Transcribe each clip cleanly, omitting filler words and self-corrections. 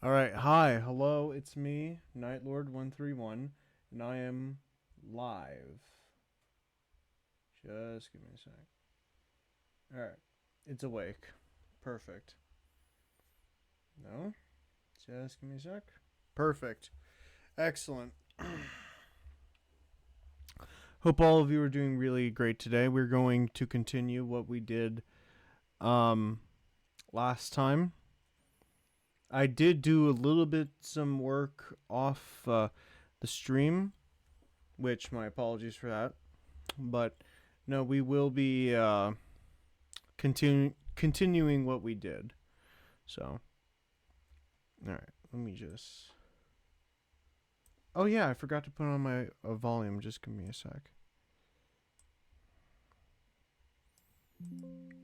All right, hi, hello, it's me, Nightlord131, and I am live. Just give me a sec. All right, it's awake. Perfect. No? Just give me a sec. Perfect. Excellent. Hope all of you are doing really great today. We're going to continue what we did last time. I did do a little bit some work off the stream, which my apologies for that. But no, we will be continuing what we did. So, all right, let me just. Oh yeah, I forgot to put on my volume. Just give me a sec.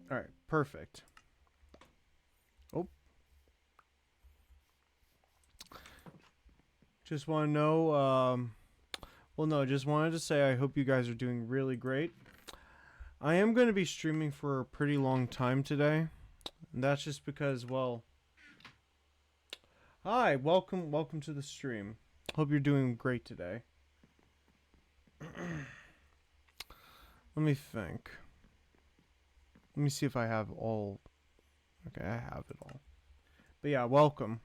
All right, perfect. Oh, just want to know. Well, no, just wanted to say I hope you guys are doing really great. I am going to be streaming for a pretty long time today. And that's just because, well, hi, welcome to the stream. Hope you're doing great today. Let me think. Let me see if I have all. Okay, I have it all. But yeah, welcome.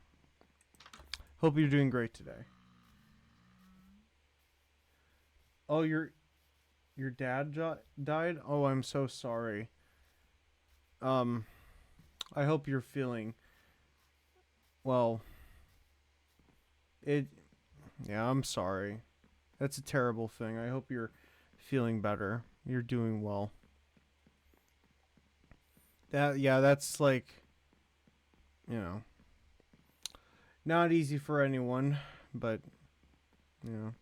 Hope you're doing great today. Oh, your dad died? Oh, I'm so sorry. Um, I hope you're feeling well. It. Yeah, I'm sorry. That's a terrible thing. I hope you're feeling better. You're doing well. That's like, you know, not easy for anyone, but you know.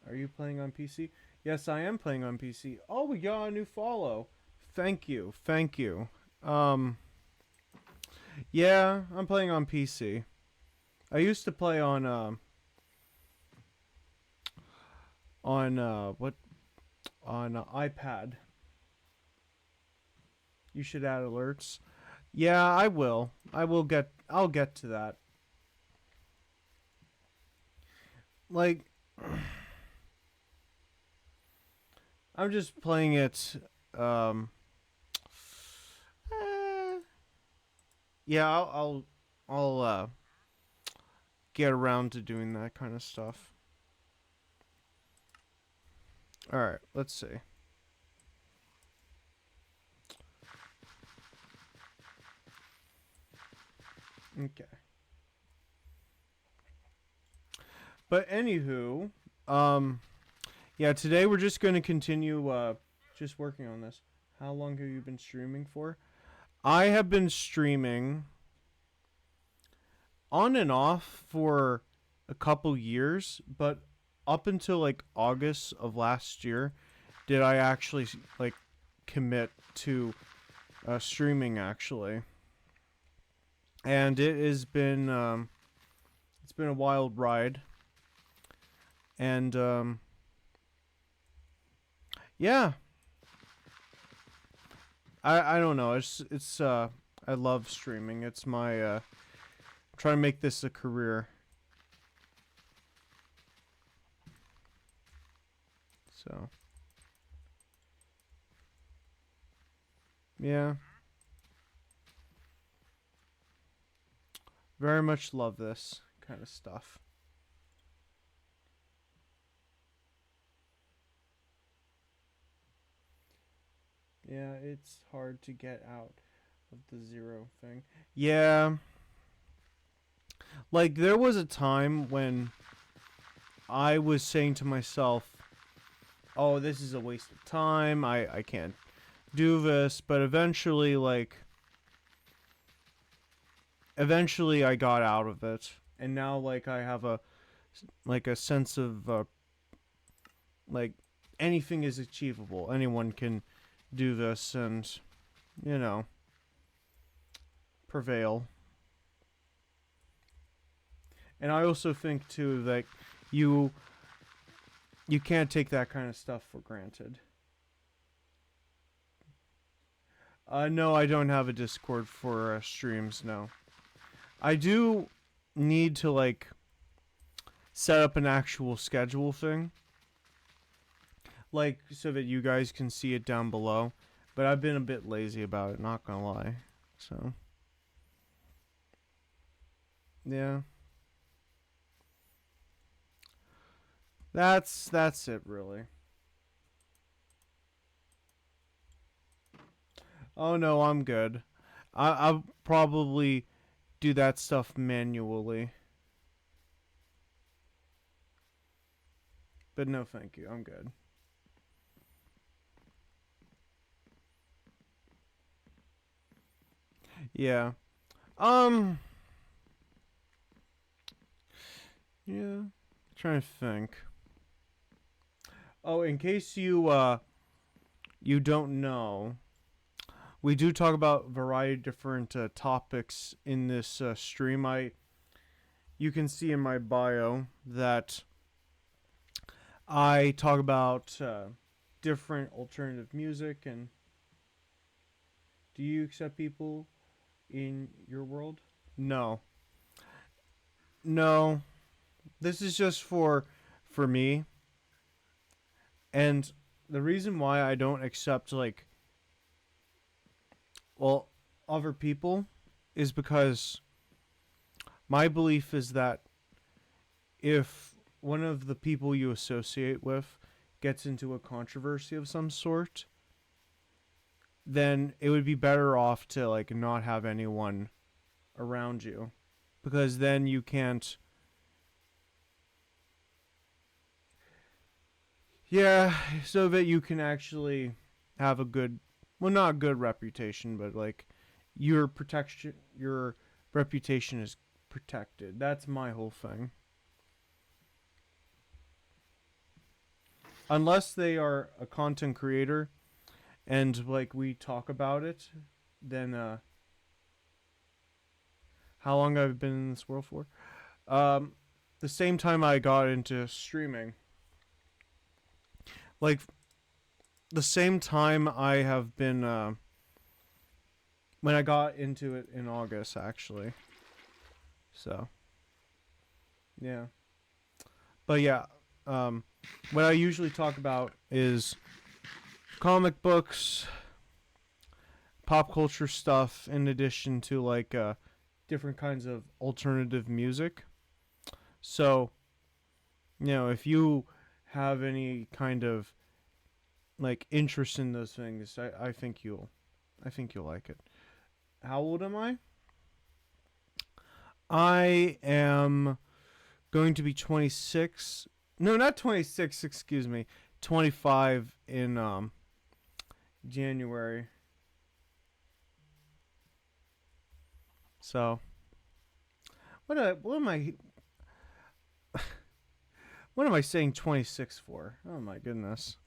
Are you playing on PC? Yes, I am playing on PC. Oh, we got a new follow. Thank you. Thank you. Um yeah, I'm playing on PC. I used to play on what on iPad. You should add alerts. Yeah, I will. I'll get to that. Like I'm just playing it um eh, yeah, I'll get around to doing that kind of stuff. All right, let's see. Okay. But anywho, um yeah, today we're just going to continue just working on this. How long have you been streaming for? I have been streaming on and off for a couple years, but up until like August of last year did I actually like commit to streaming actually. And it's been a wild ride. And yeah, I don't know. It's I love streaming. It's my trying to make this a career. So, yeah. Very much love this kind of stuff. Yeah, it's hard to get out of the zero thing. Yeah. Like there was a time when I was saying to myself, "Oh, this is a waste of time. I can't do this." But eventually I got out of it. And now like I have a sense of like anything is achievable. Anyone can do this and you know, prevail. And I also think too that you you can't take that kind of stuff for granted. No, I don't have a Discord for streams. No, I do need to like set up an actual schedule thing, like so that you guys can see it down below. But I've been a bit lazy about it, not gonna lie. So yeah, that's it really. Oh no, I'm good. I'll probably do that stuff manually. But no, thank you. I'm good. Yeah. Um. Yeah. Trying to think. Oh, in case you don't know, we do talk about a variety of different topics in this stream. You can see in my bio that I talk about different alternative music. And do you accept people in your world? No, no. This is just for me, and the reason why I don't accept like well other people is because my belief is that if one of the people you associate with gets into a controversy of some sort, then it would be better off to like not have anyone around you, because then you can't. Yeah, so that you can actually have a good, well, not a good reputation, but like your reputation is protected. That's my whole thing. Unless they are a content creator and like we talk about it, then how long I've been in this world for? Um, the same time I got into streaming, like the same time I have been when I got into it in August actually. So yeah, but yeah, what I usually talk about is comic books, pop culture stuff, in addition to like different kinds of alternative music. So if you have any kind of like interest in those things, I think you'll like it. How old am I? I am going to be 26. No, not 26. Excuse me, 25 in January. So what am I what am I saying 26 for? Oh my goodness.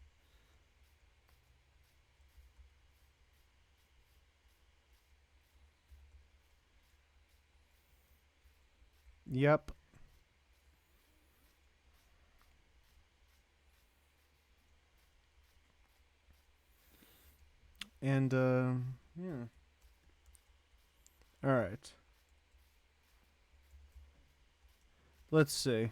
Yep. And yeah. All right. Let's see.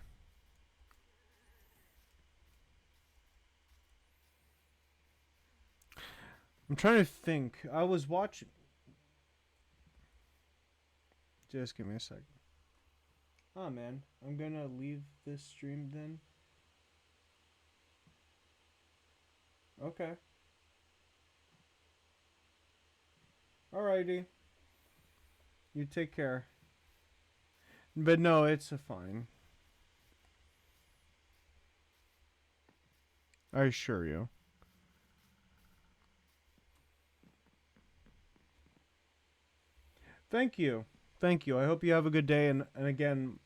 I'm trying to think. I was watching. Just give me a second. Oh man, I'm gonna leave this stream then. Okay. Alrighty. You take care. But no, it's a fine. I assure you. Thank you. Thank you. I hope you have a good day. And again,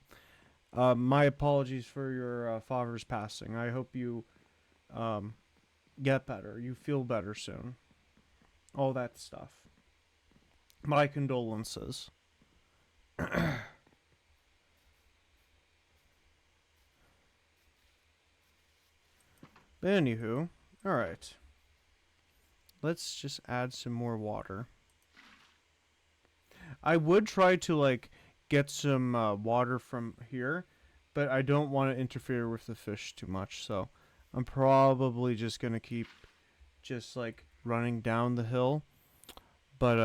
my apologies for your father's passing. I hope you um, get better. You feel better soon. All that stuff. My condolences. But anywho, all right. let's just add some more water. I would try to like get some water from here, but I don't want to interfere with the fish too much. So I'm probably just gonna keep just like running down the hill. But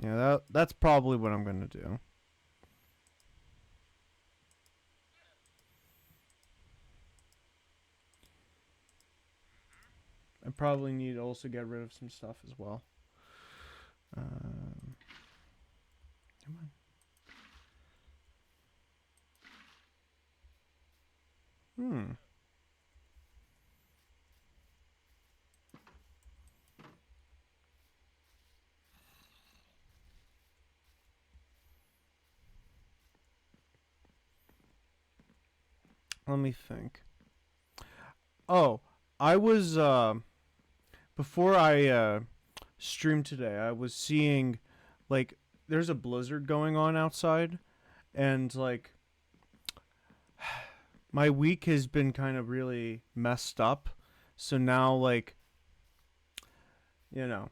yeah, that's probably what I'm gonna do. I probably need to also get rid of some stuff as well. Um, come on. Let me think. Oh, I was before I streamed today. I was seeing like there's a blizzard going on outside, and like my week has been kind of really messed up. So now, like, you know,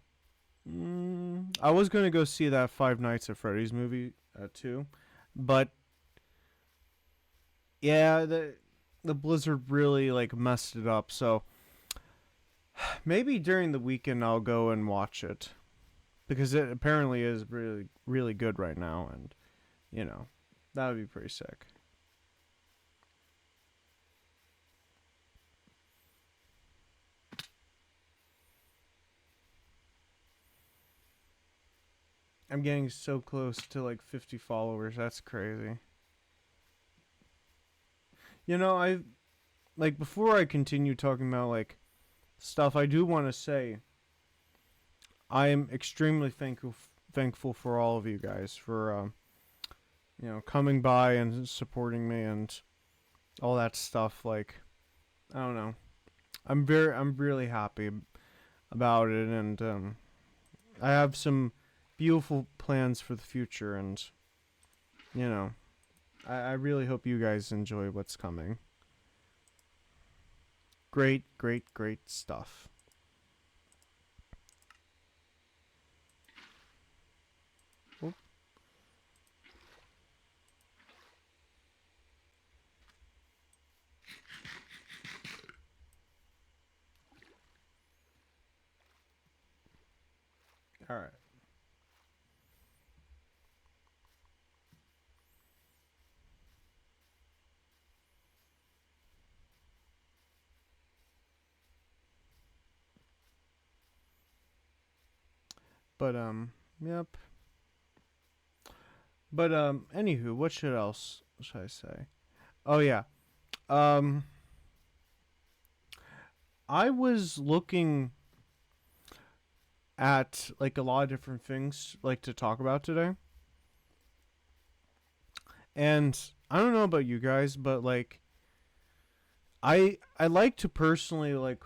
I was gonna go see that Five Nights at Freddy's movie too, but yeah, the blizzard really like messed it up. So maybe during the weekend I'll go and watch it because it apparently is really good right now, and you know that would be pretty sick. I'm getting so close to like 50 followers. That's crazy. You know, I like before I continue talking about like stuff, I do want to say I am extremely thankful for all of you guys for coming by and supporting me and all that stuff. Like I don't know, I'm really happy about it, and I have some beautiful plans for the future, and you know I really hope you guys enjoy what's coming. Great stuff. Oop. All right. But yep. But anywho, what should I say? Oh yeah. Um, I was looking at like a lot of different things like to talk about today, and I don't know about you guys, but like I like to personally like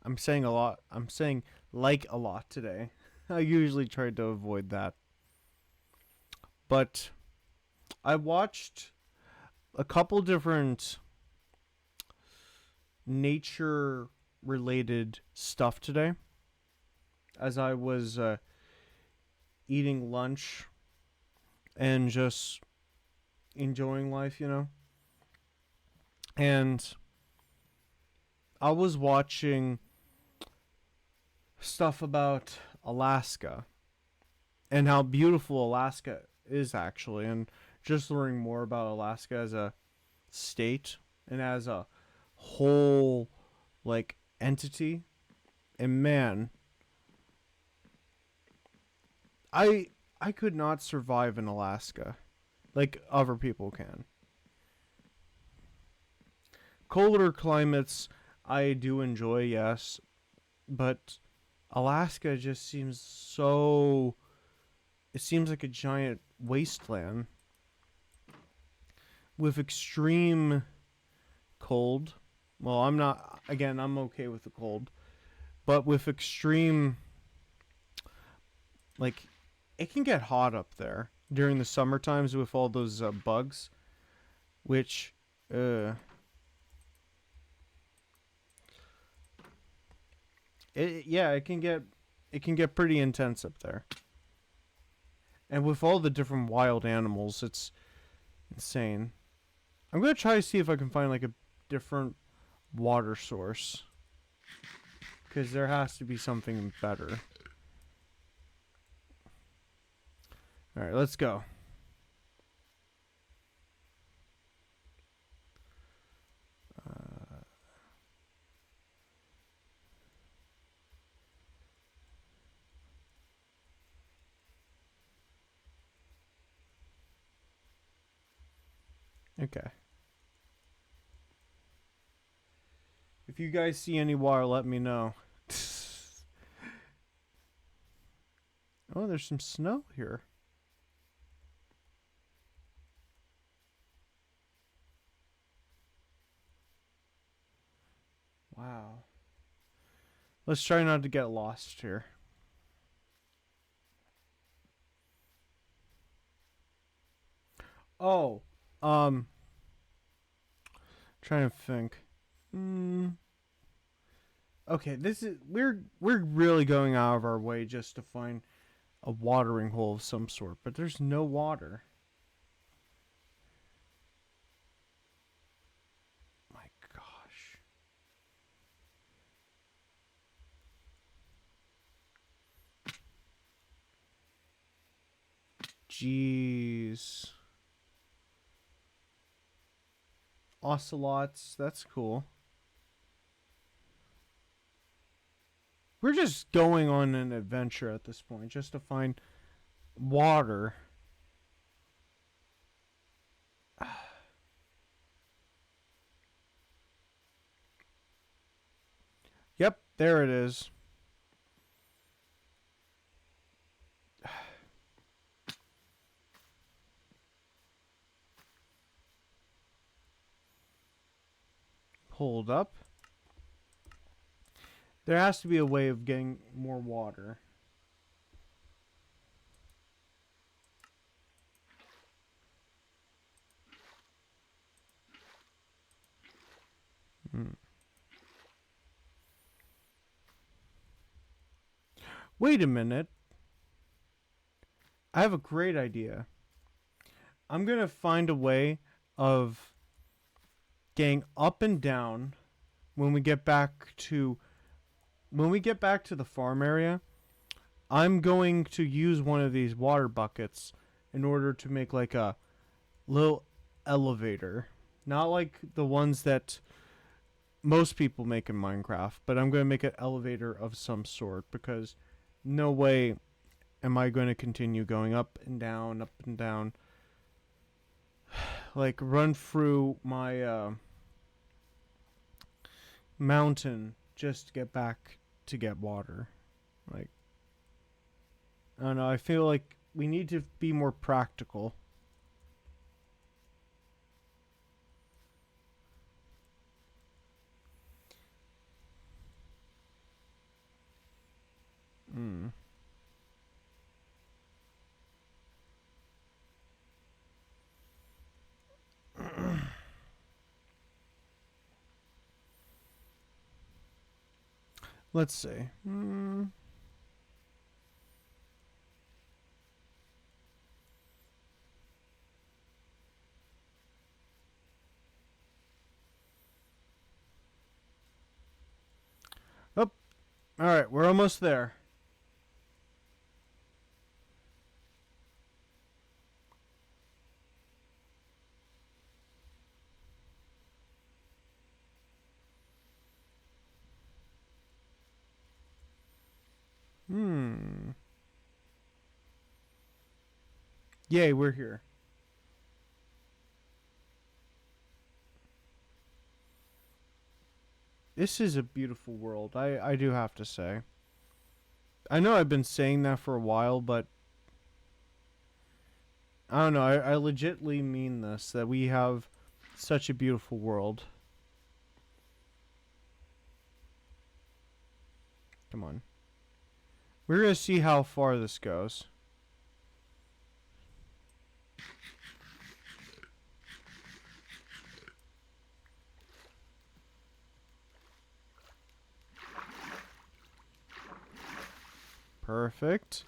I'm saying a lot. I'm saying like a lot today. I usually try to avoid that, but I watched a couple different nature related stuff today as I was eating lunch and just enjoying life, you know. And I was watching stuff about Alaska and how beautiful Alaska is actually, and just learning more about Alaska as a state and as a whole like entity. And man, I I could not survive in Alaska like other people can. Colder climates I do enjoy, yes, but Alaska just seems so it seems like a giant wasteland with extreme cold. Well, I'm not again, I'm okay with the cold, but with extreme like it can get hot up there during the summer times with all those bugs, which uh Yeah, it can get pretty intense up there. And with all the different wild animals, it's insane. I'm gonna try to see if I can find like a different water source, because there has to be something better. All right, let's go. Okay. If you guys see any water, let me know. Oh, there's some snow here. Wow. Let's try not to get lost here. Oh, um, trying to think. Okay, this is we're really going out of our way just to find a watering hole of some sort, but there's no water. My gosh. Jeez. Ocelots, that's cool. We're just going on an adventure at this point just to find water. Yep, there it is. Hold up. There has to be a way of getting more water. Hmm. Wait a minute. I have a great idea. I'm going to find a way of getting up and down when we get back to the farm area. I'm going to use one of these water buckets in order to make like a little elevator. Not like the ones that most people make in Minecraft, but I'm going to make an elevator of some sort, because no way am I going to continue going up and down, like run through my mountain just to get back to get water. Like, I don't know, I feel like we need to be more practical. Hmm. Let's see. Oh, all right, we're almost there. Hmm. Yay, we're here. This is a beautiful world. I do have to say. I know I've been saying that for a while, but I don't know. I legitly mean this, that we have such a beautiful world. Come on. We're going to see how far this goes. Perfect.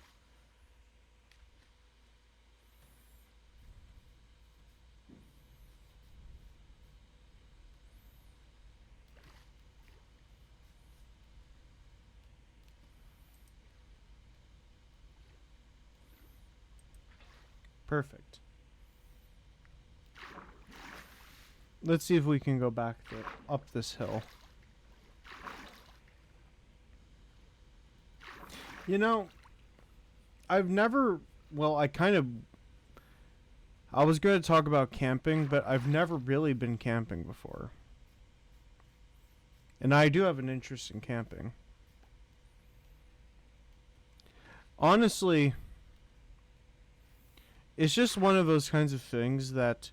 Perfect. Let's see if we can go back up this hill. You know, I've never. Well, I was going to talk about camping, but I've never really been camping before. And I do have an interest in camping. Honestly, it's just one of those kinds of things that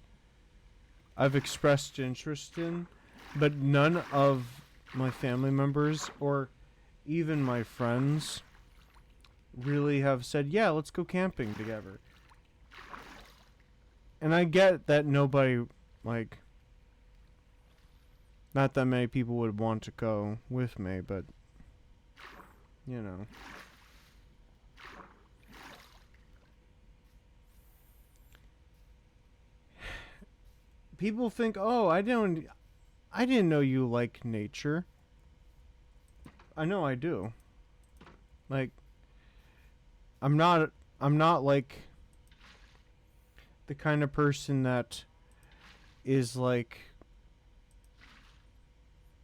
I've expressed interest in, but none of my family members or even my friends really have said, yeah, let's go camping together. And I get that nobody, like, not that many people would want to go with me, but, you know. People think, oh, I didn't know you like nature. I know I do. Like, I'm not like the kind of person that is like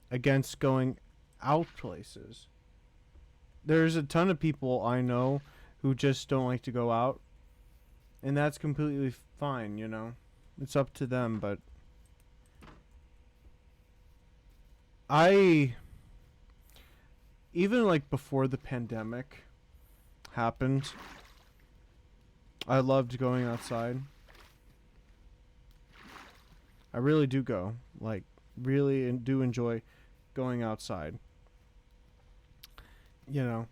against going out places. There's a ton of people I know who just don't like to go out, and that's completely fine, you know. It's up to them, but I even like before the pandemic happened, I loved going outside. I really do go. Like, really do enjoy going outside. You know.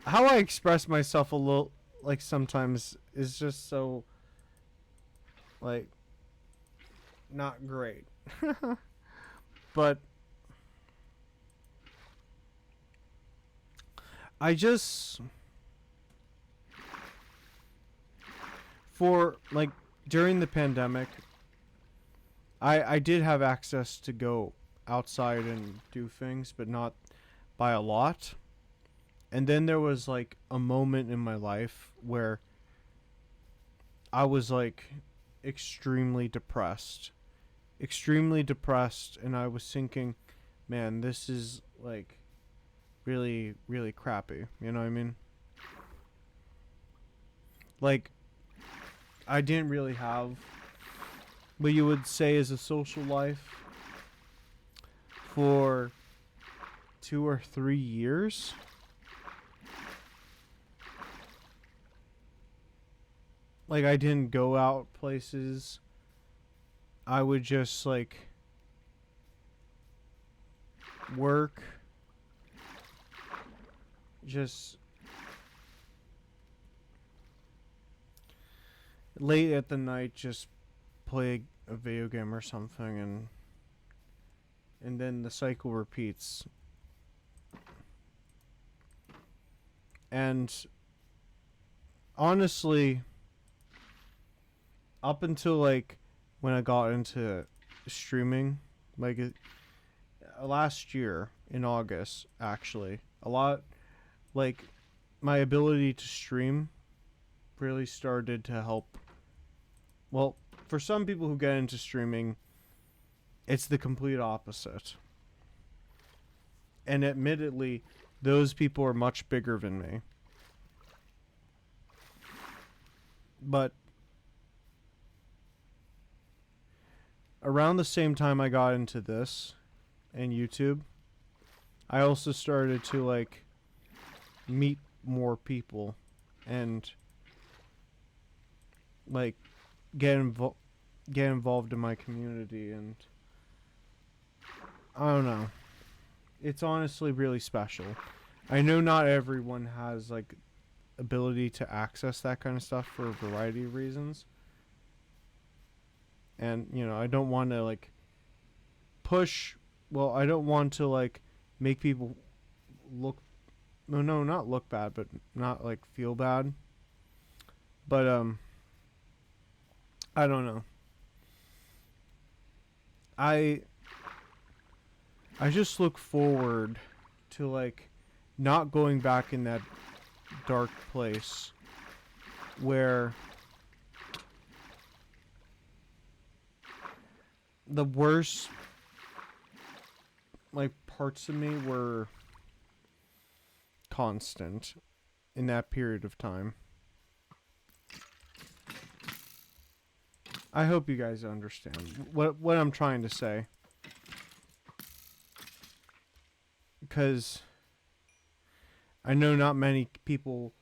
How I express myself a little, like, sometimes is just so, like, not great. But I just, for, like, during the pandemic, I did have access to go outside and do things, but not by a lot. And then there was, like, a moment in my life where I was, like, extremely depressed. Extremely depressed, and I was thinking, man, this is, like, really, really crappy. You know what I mean? Like, I didn't really have what you would say is a social life for 2 or 3 years. Like, I didn't go out places. I would just, like, work. Just late at the night, just play a video game or something, and then the cycle repeats. And honestly, up until, like, when I got into streaming, like, last year in August, actually, a lot, like, my ability to stream really started to help. Well, for some people who get into streaming, it's the complete opposite. And admittedly, those people are much bigger than me. But around the same time I got into this and YouTube, I also started to, like, meet more people and, like, get involved in my community, and I don't know. It's honestly really special. I know not everyone has, like, ability to access that kind of stuff for a variety of reasons. And, you know, I don't want to, like, I don't want to, like, make people look no, not look bad, but not like feel bad. But I don't know. I I just look forward to like not going back in that dark place where the worst like parts of me were constant in that period of time. I hope you guys understand what I'm trying to say, because I know not many people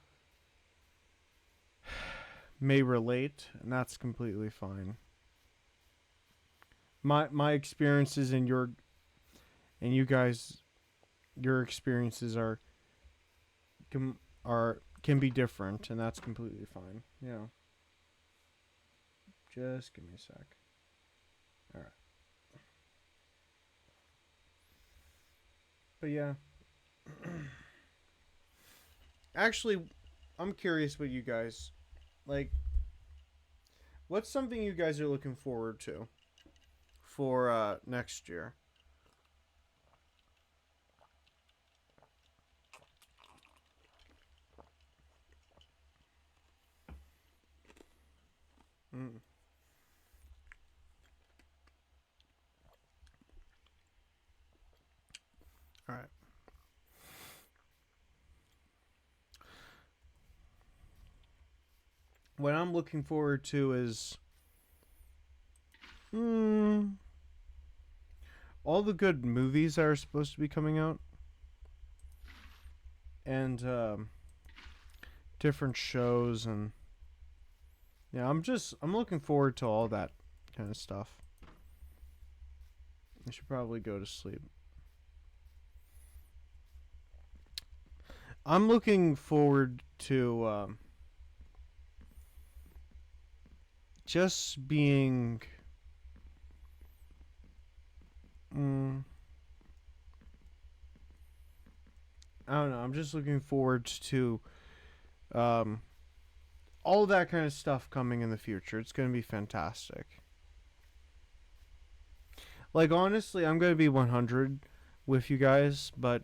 may relate, and that's completely fine. My experiences and you guys, your experiences can be different, and that's completely fine. Yeah. Just give me a sec. All right. But yeah. Actually, I'm curious what you guys like. What's something you guys are looking forward to for next year? Mm. All right. What I'm looking forward to is mm, all the good movies that are supposed to be coming out, and different shows, and yeah, I'm looking forward to all that kind of stuff. I should probably go to sleep. I'm looking forward to just being. Mm, I don't know. I'm just looking forward to um, all that kind of stuff coming in the future. It's going to be fantastic. Like, honestly, I'm going to be 100 with you guys, but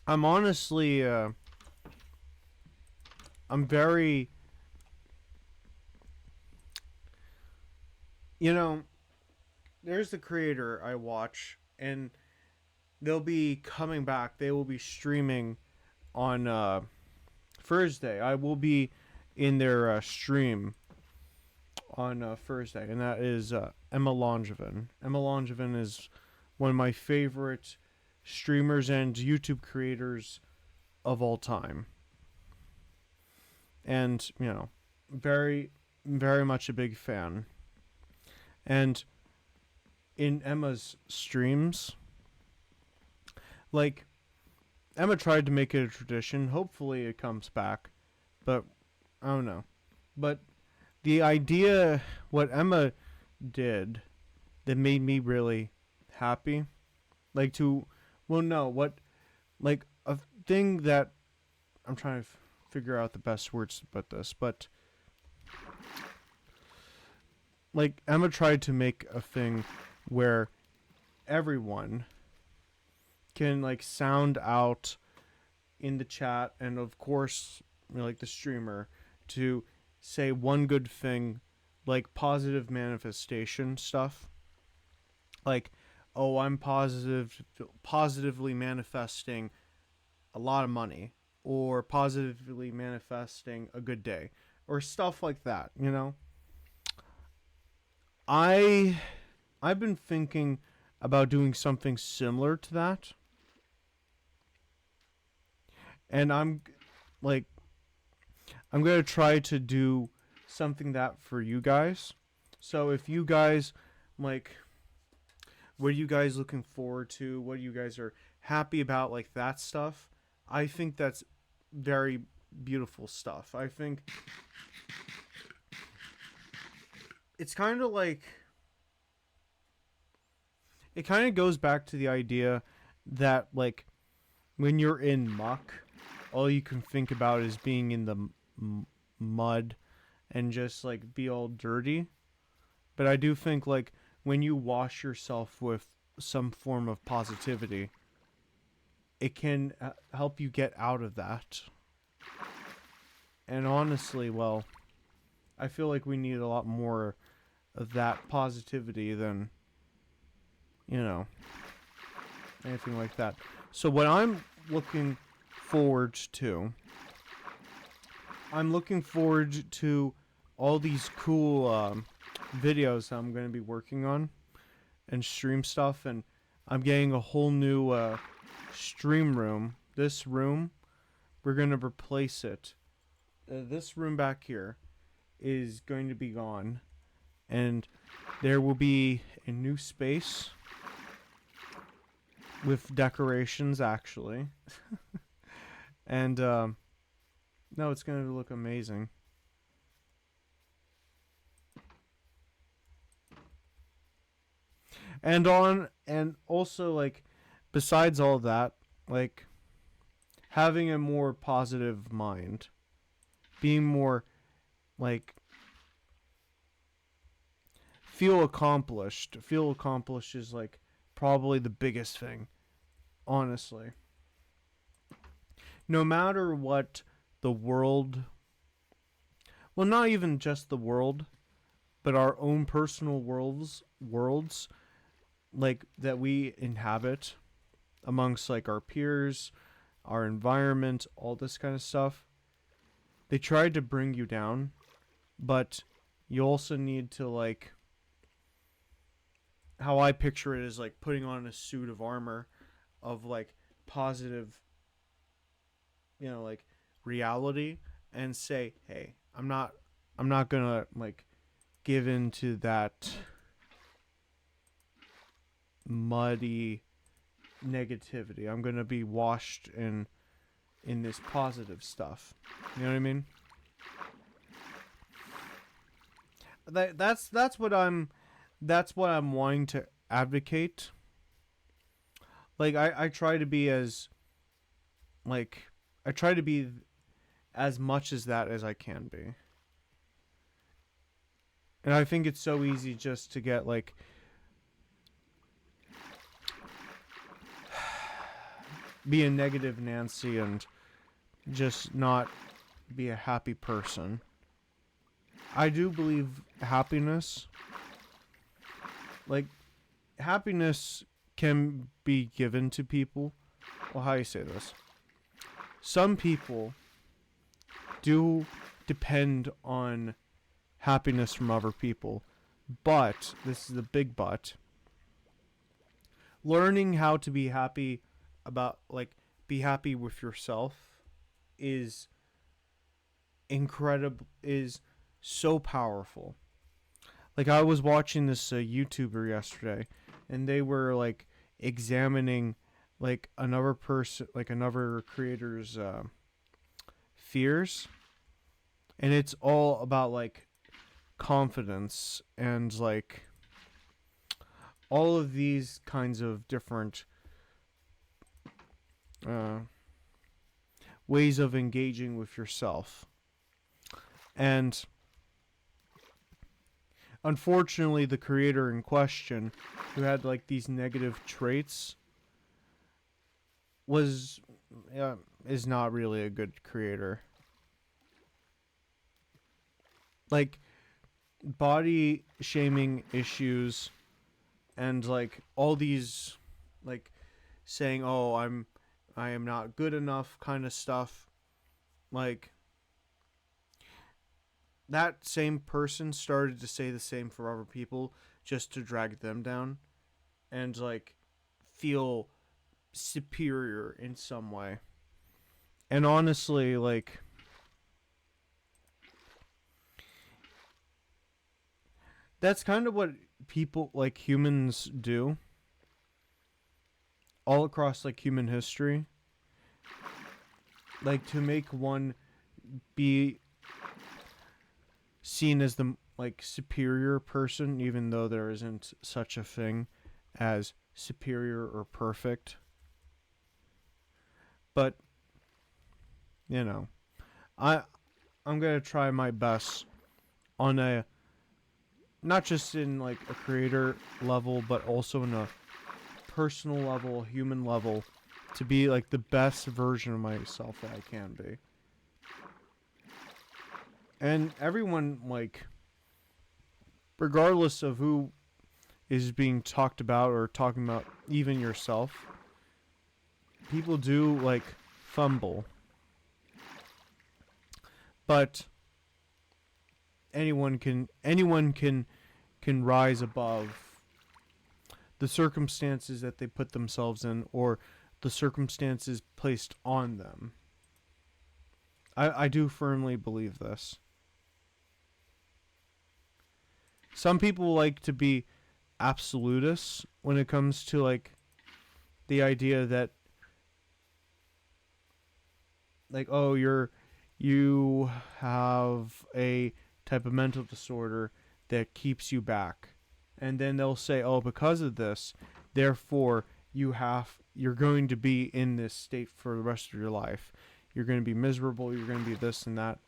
I'm honestly, I'm very, you know, there's the creator I watch, and they'll be coming back. They will be streaming on Thursday. I will be in their stream on Thursday, and that is Emma Langevin. Emma Langevin is one of my favorite streamers and YouTube creators of all time, and very, very much a big fan. And in Emma's streams, like Emma tried to make it a tradition. Hopefully, it comes back, but I don't know. But the idea, what Emma did, that made me really happy, like to, well, no, what, like a thing that I'm trying to figure out the best words to put this, but like Emma tried to make a thing where everyone can like sound out in the chat, and of course, like the streamer, to say one good thing, like positive manifestation stuff, like, oh, I'm positively manifesting a lot of money, or positively manifesting a good day, or stuff like that. I I've been thinking about doing something similar to that, and like I'm going to try to do something that for you guys. So if you guys like, what are you guys looking forward to? What you guys are happy about, like that stuff? I think that's very beautiful stuff. I think it's kind of like, it kind of goes back to the idea that like when you're in muck, all you can think about is being in the mud and just like be all dirty. But I do think like when you wash yourself with some form of positivity, it can help you get out of that. And honestly, well, I feel like we need a lot more of that positivity than, you know, anything like that. So what looking forward to, I'm looking forward to all these cool videos that I'm going to be working on and stream stuff. And I'm getting a whole new stream room. This room, we're going to replace it. This room back here is going to be gone. And there will be a new space with decorations, actually. And, no, it's going to look amazing. And also, like, besides all that, like, having a more positive mind, being more, like, feel accomplished. Feel accomplished is, like, probably the biggest thing, honestly. No matter what the world, well, not even just the world, but our own personal worlds, like, that we inhabit amongst, like, our peers, our environment, all this kind of stuff, they tried to bring you down, but you also need to, like, how I picture it is like putting on a suit of armor of like positive, you know, like reality, and say, hey, I'm not gonna like give in to that muddy negativity. I'm gonna be washed in this positive stuff. You know what I mean? That's what I'm wanting to advocate. Like I try to be as like I try to be as much as that as I can be. And I think it's so easy just to get like be a negative Nancy and just not be a happy person. I do believe happiness, like happiness can be given to people. Well, how do you say this? Some people do depend on happiness from other people, but this is the big but. Learning how to be happy about like be happy with yourself is incredible, is so powerful. Like I was watching this YouTuber yesterday, and they were like examining like another person, like another creator's fears, and it's all about like confidence and like all of these kinds of different ways of engaging with yourself. And unfortunately, the creator in question, who had like these negative traits, was is not really a good creator. Like body shaming issues and like all these like saying, "Oh, I am not good enough" kind of stuff. Like that same person started to say the same for other people just to drag them down and like feel superior in some way. And honestly, like that's kind of what people like humans do all across like human history. Like to make one be seen as the like superior person, even though there isn't such a thing as superior or perfect. But, you know, I I'm going to try my best on a not just in like a creator level, but also in a personal level, human level, to be like the best version of myself that I can be. And everyone, like, regardless of who is being talked about or talking about, even yourself, people do like fumble. But anyone can rise above the circumstances that they put themselves in or the circumstances placed on them. I do firmly believe this. Some people like to be absolutists when it comes to like the idea that like, oh, you have a type of mental disorder that keeps you back. And then they'll say, oh, because of this, therefore you're going to be in this state for the rest of your life. You're going to be miserable, you're going to be this and that.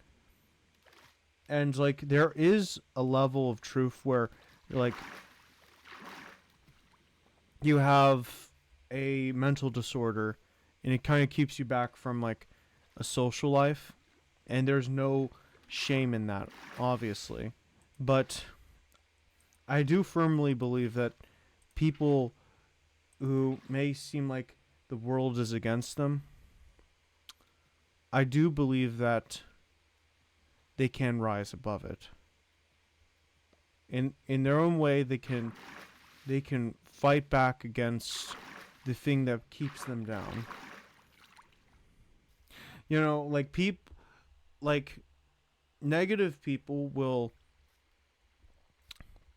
And like there is a level of truth where like you have a mental disorder and it kind of keeps you back from like a social life, and there's no shame in that, obviously. But I do firmly believe that people who may seem like the world is against them, I do believe that they can rise above it. In their own way, they can fight back against the thing that keeps them down. You know, like negative people will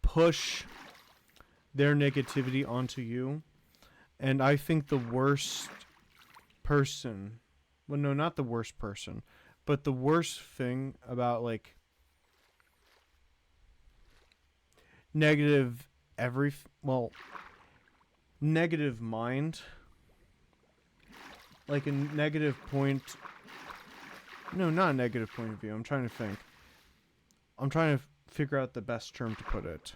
push their negativity onto you, and I think the worst person, well, no, not the worst person, but the worst thing about like negative negative mind, like a negative point, no, not a negative point of view. I'm trying to figure out the best term to put it.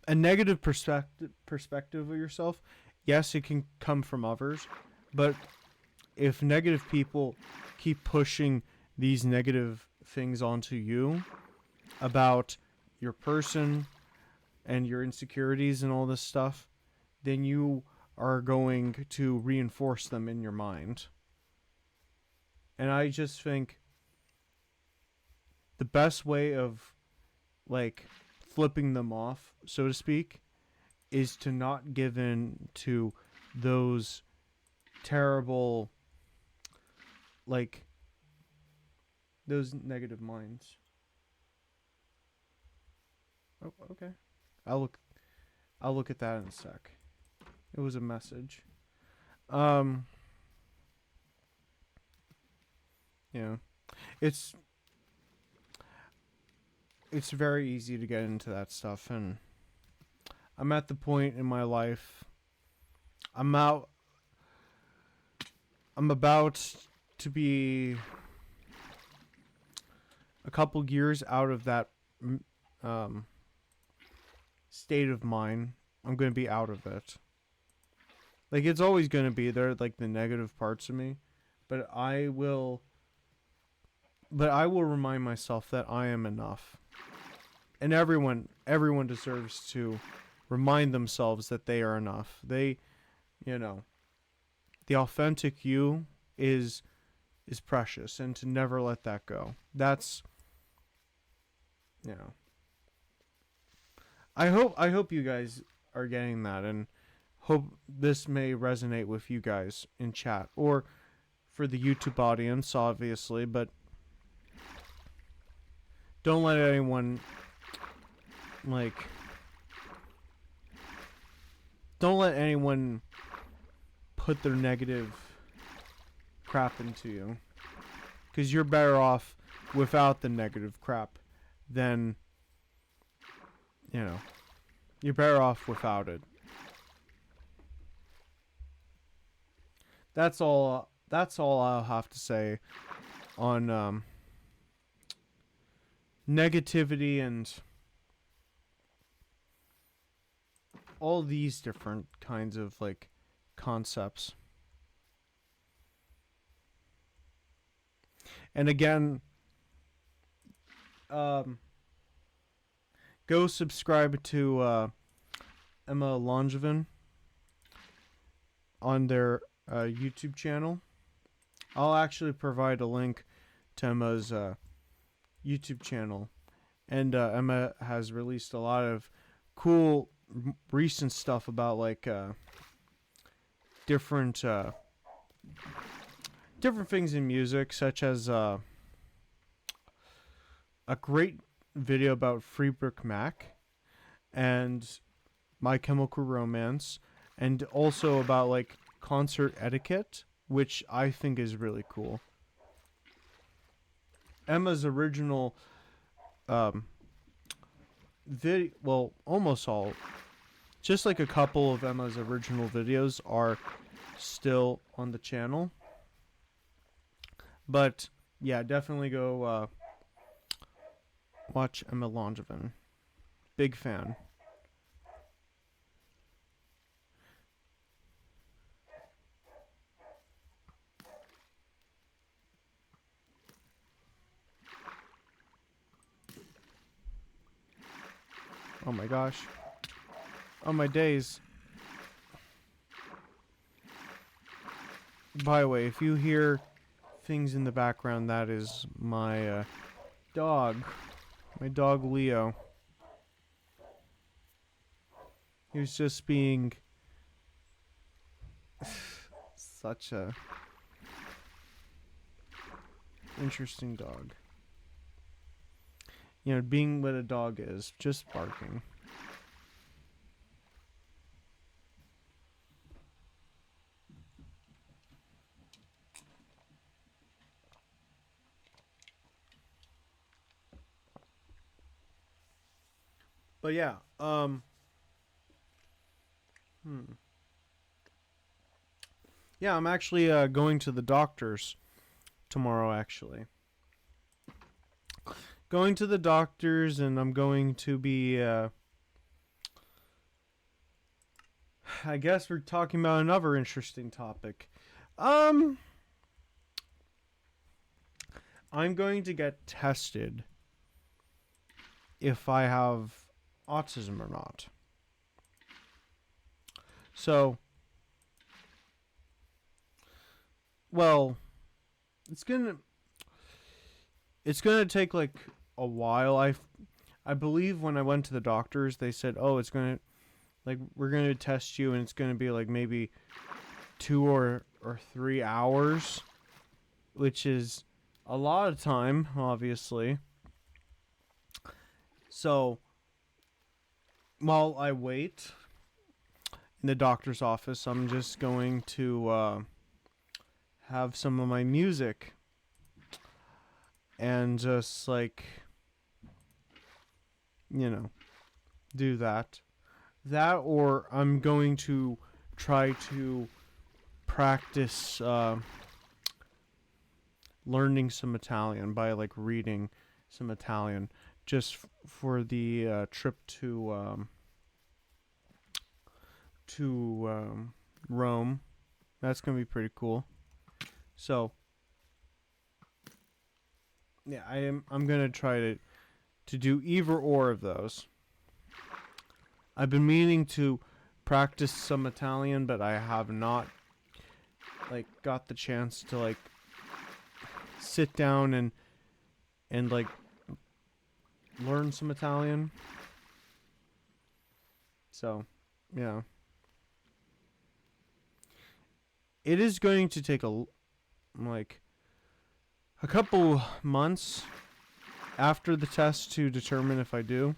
A negative perspective of yourself, yes, it can come from others, but if negative people keep pushing these negative things onto you about your person and your insecurities and all this stuff, then you are going to reinforce them in your mind. And I just think the best way of like flipping them off, so to speak, is to not give in to those terrible, like, those negative minds. Oh, okay. I'll look at that in a sec. It was a message. Yeah. It's very easy to get into that stuff, and I'm at the point in my life I'm about to be a couple years out of that state of mind. I'm going to be out of it. Like, it's always going to be there, like the negative parts of me, but I will remind myself that I am enough. And everyone deserves to remind themselves that they are enough. They, you know, the authentic you is precious, and to never let that go. That's, you know. I hope you guys are getting that, and hope this may resonate with you guys in chat or for the YouTube audience, obviously, but don't let anyone put their negative crap into you, because you're better off without the negative crap then, you know, you're better off without it. That's all. That's all I'll have to say on negativity and all these different kinds of like concepts. And again, go subscribe to Emma Langevin on their YouTube channel. I'll actually provide a link to Emma's YouTube channel. And Emma has released a lot of cool recent stuff about like different different things in music, such as a great video about Freebrick Mac and My Chemical Romance, and also about like concert etiquette, which I think is really cool. Emma's original well, almost all, just like a couple of Emma's original videos are still on the channel. But yeah, definitely go watch Emma Langevin. Big fan. Oh my gosh. Oh my days. By the way, if you hear things in the background, that is my dog. My dog Leo. He was just being such a interesting dog. You know, being what a dog is, just barking. But yeah, yeah, I'm actually going to the doctor's tomorrow, actually. Going to the doctor's, and I'm going to be, I guess we're talking about another interesting topic. I'm going to get tested if I have autism or not. So, well, it's gonna take like a while. I believe when I went to the doctors, they said, "Oh, it's gonna, like, we're gonna test you, and it's gonna be like maybe 2 or 3 hours," which is a lot of time, obviously. So, while I wait in the doctor's office, I'm just going to have some of my music and just like, you know, do that. That, or I'm going to try to practice learning some Italian by like reading some Italian, just for the trip to Rome. That's gonna be pretty cool. So yeah, I'm gonna try to do either or of those. I've been meaning to practice some Italian, but I have not like got the chance to like sit down and like learn some Italian. So, yeah. It is going to take a couple months after the test to determine if I do.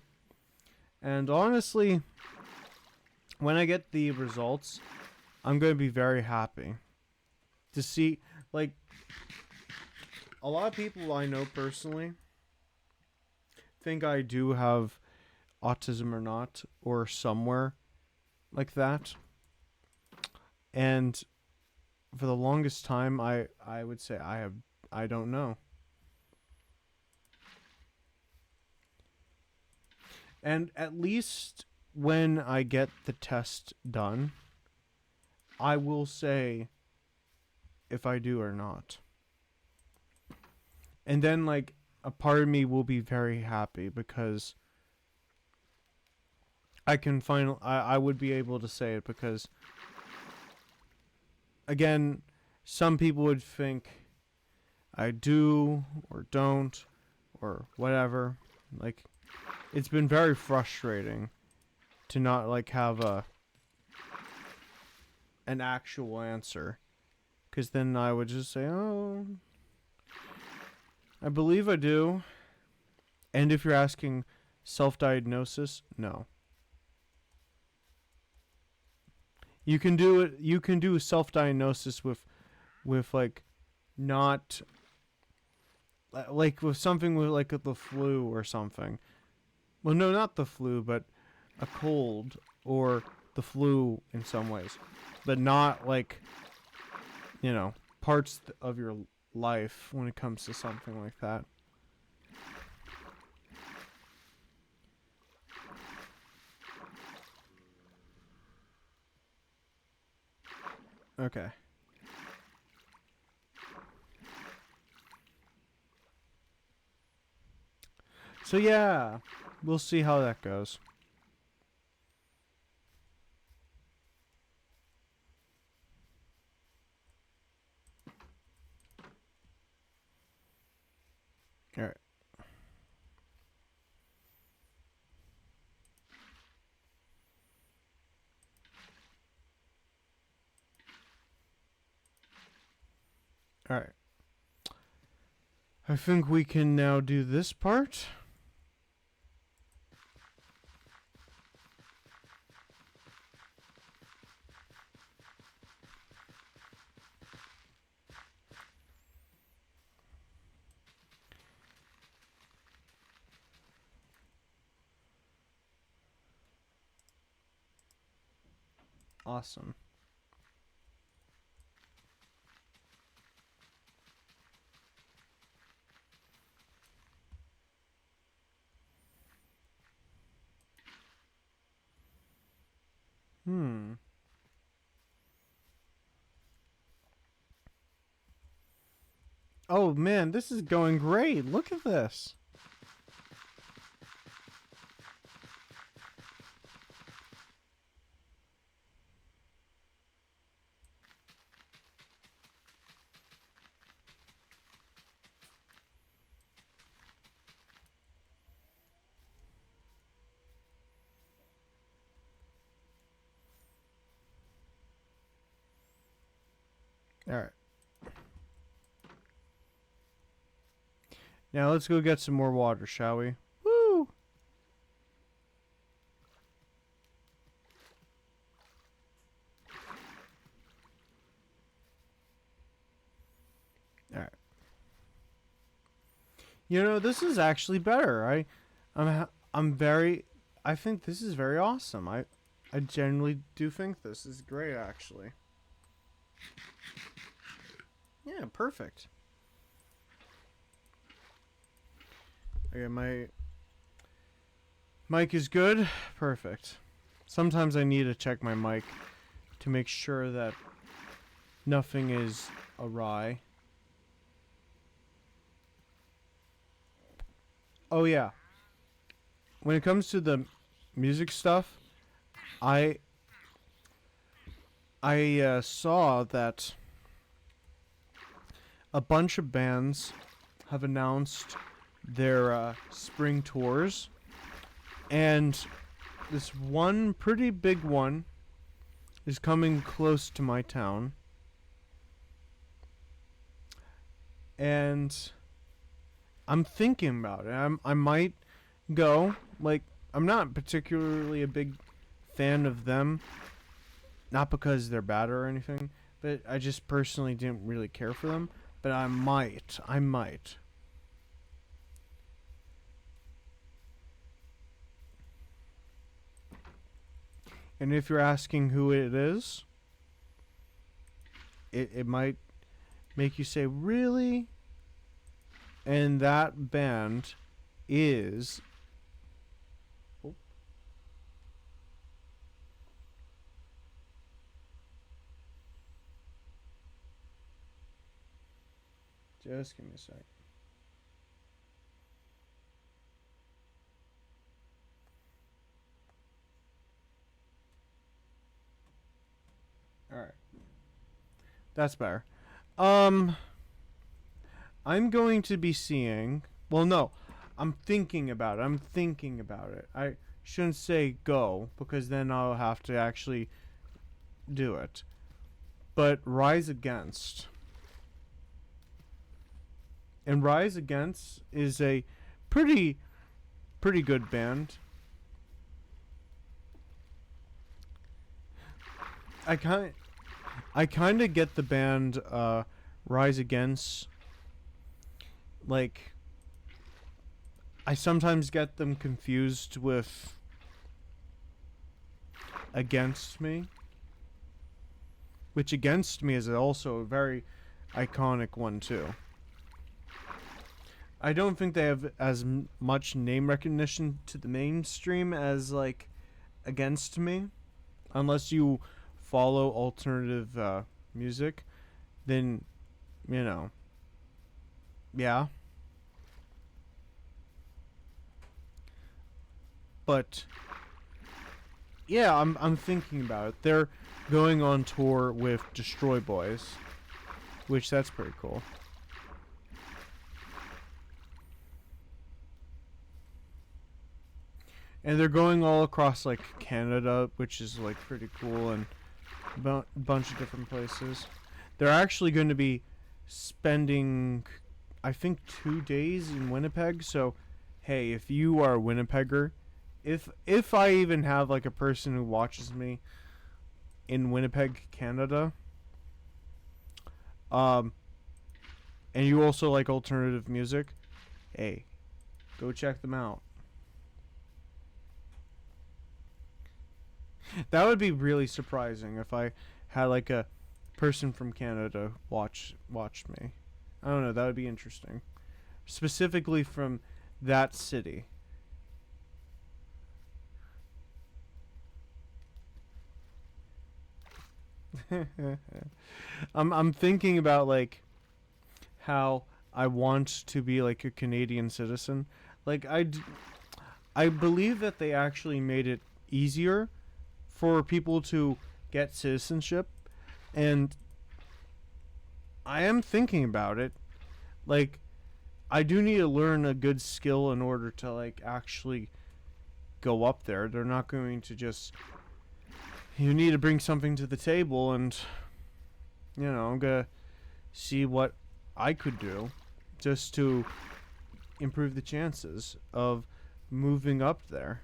And honestly, when I get the results, I'm going to be very happy to see, like, a lot of people I know personally, think I do have autism or not, or somewhere like that. And for the longest time, I would say I don't know. And at least when I get the test done, I will say if I do or not. And then, like, a part of me will be very happy because I would be able to say it because, again, some people would think I do or don't or whatever. Like, it's been very frustrating to not, like, have an actual answer. Because then I would just say, oh, I believe I do. And if you're asking self-diagnosis, no. You can do it. You can do self-diagnosis with like, not like with something with like the flu or something. Well, no, not the flu, but a cold or the flu in some ways, but not like, parts of your life when it comes to something like that. Okay. So yeah, we'll see how that goes. All right. All right. I think we can now do this part. Awesome. Hmm. Oh man, this is going great. Look at this. All right. Now let's go get some more water, shall we? Woo! All right. This is actually better. I'm very. I think this is very awesome. I genuinely do think this is great, actually. Yeah, perfect. Okay, my mic is good. Perfect. Sometimes I need to check my mic to make sure that nothing is awry. Oh yeah. When it comes to the music stuff, I saw that a bunch of bands have announced their spring tours, and this one pretty big one is coming close to my town, and I'm thinking about it. I might go. Like, I'm not particularly a big fan of them, not because they're bad or anything, but I just personally didn't really care for them. But I might. And if you're asking who it is, it might make you say, really? And that band is... Oh. Just give me a sec. Alright. That's better. I'm going to be seeing... Well, no. I'm thinking about it. I shouldn't say go, because then I'll have to actually do it. But Rise Against. And Rise Against is a pretty good band. I kind of get the band Rise Against. Like, I sometimes get them confused with Against Me. Which Against Me is also a very iconic one too. I don't think they have as much name recognition to the mainstream as like Against Me. Unless you follow alternative music, then, you know, yeah. But yeah, I'm thinking about it. They're going on tour with Destroy Boys, which that's pretty cool. And they're going all across like Canada, which is like pretty cool, and a bunch of different places. They're actually going to be spending, I think, 2 days in Winnipeg. So, hey, if you are a Winnipegger, if I even have like a person who watches me in Winnipeg, Canada, and you also like alternative music, hey, go check them out. That would be really surprising if I had like a person from Canada watch me. I don't know, that would be interesting. Specifically from that city. I'm thinking about like how I want to be like a Canadian citizen. Like I believe that they actually made it easier for people to get citizenship, and I am thinking about it. Like, I do need to learn a good skill in order to like actually go up there. They're not going to just, you need to bring something to the table, and you know, I'm gonna see what I could do just to improve the chances of moving up there.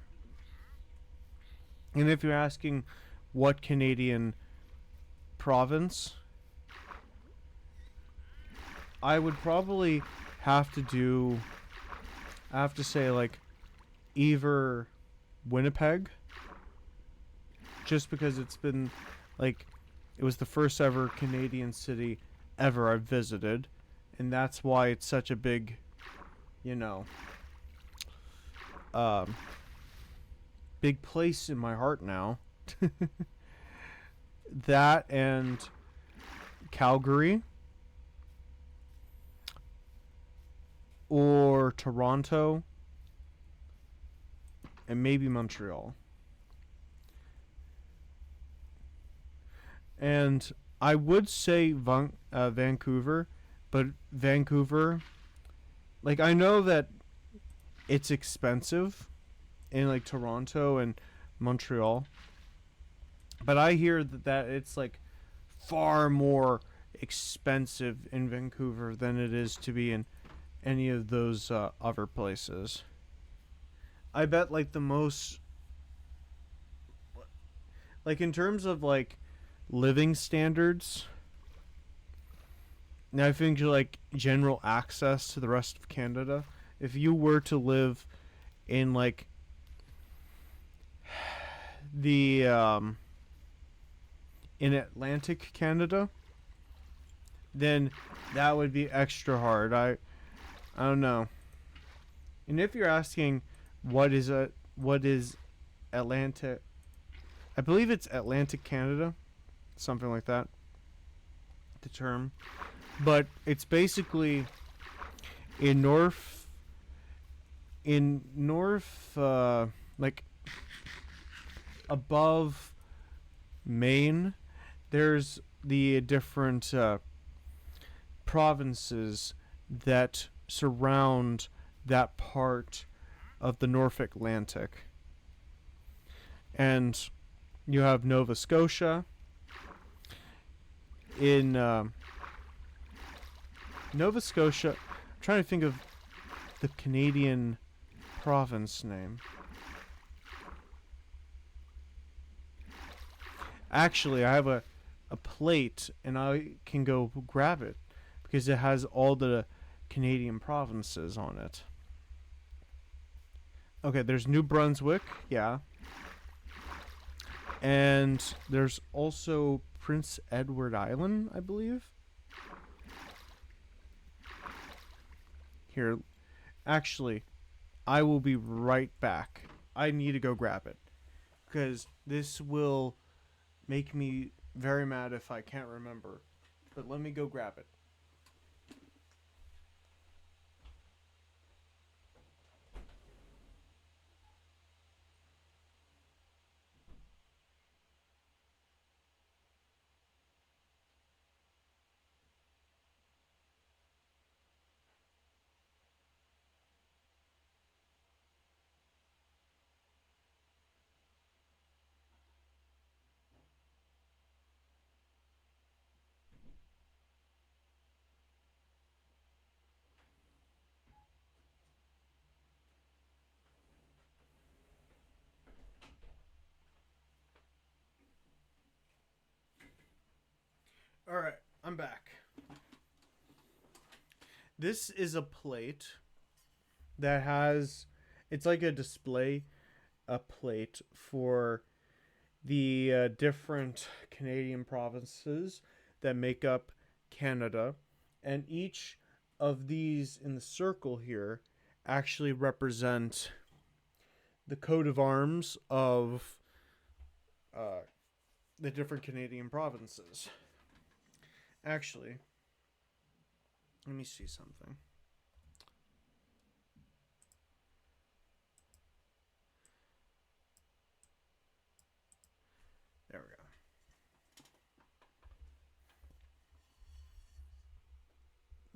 And if you're asking what Canadian province, I would probably have to say like either Winnipeg, just because it's been like, it was the first ever Canadian city ever I've visited, and that's why it's such a big, you know, big place in my heart now. That and Calgary or Toronto and maybe Montreal. And I would say Vancouver, but Vancouver, like, I know that it's expensive in like Toronto and Montreal, but I hear that it's like far more expensive in Vancouver than it is to be in any of those other places. I bet like the most, like in terms of like living standards, and I think like general access to the rest of Canada, if you were to live in like the in Atlantic Canada, then that would be extra hard. I don't know. And if you're asking what is Atlantic, I believe it's Atlantic Canada, something like that. The term, but it's basically in north, like above Maine. There's the different provinces that surround that part of the North Atlantic, and you have Nova Scotia. In Nova Scotia, I'm trying to think of the Canadian province name. Actually, I have a plate and I can go grab it because it has all the Canadian provinces on it. Okay, there's New Brunswick, yeah. And there's also Prince Edward Island, I believe. Here, actually, I will be right back. I need to go grab it. Because this will make me very mad if I can't remember. But let me go grab it. Alright, I'm back. This is a plate that has, it's like a display, a plate for the different Canadian provinces that make up Canada. And each of these in the circle here actually represent the coat of arms of the different Canadian provinces. Actually, let me see something. There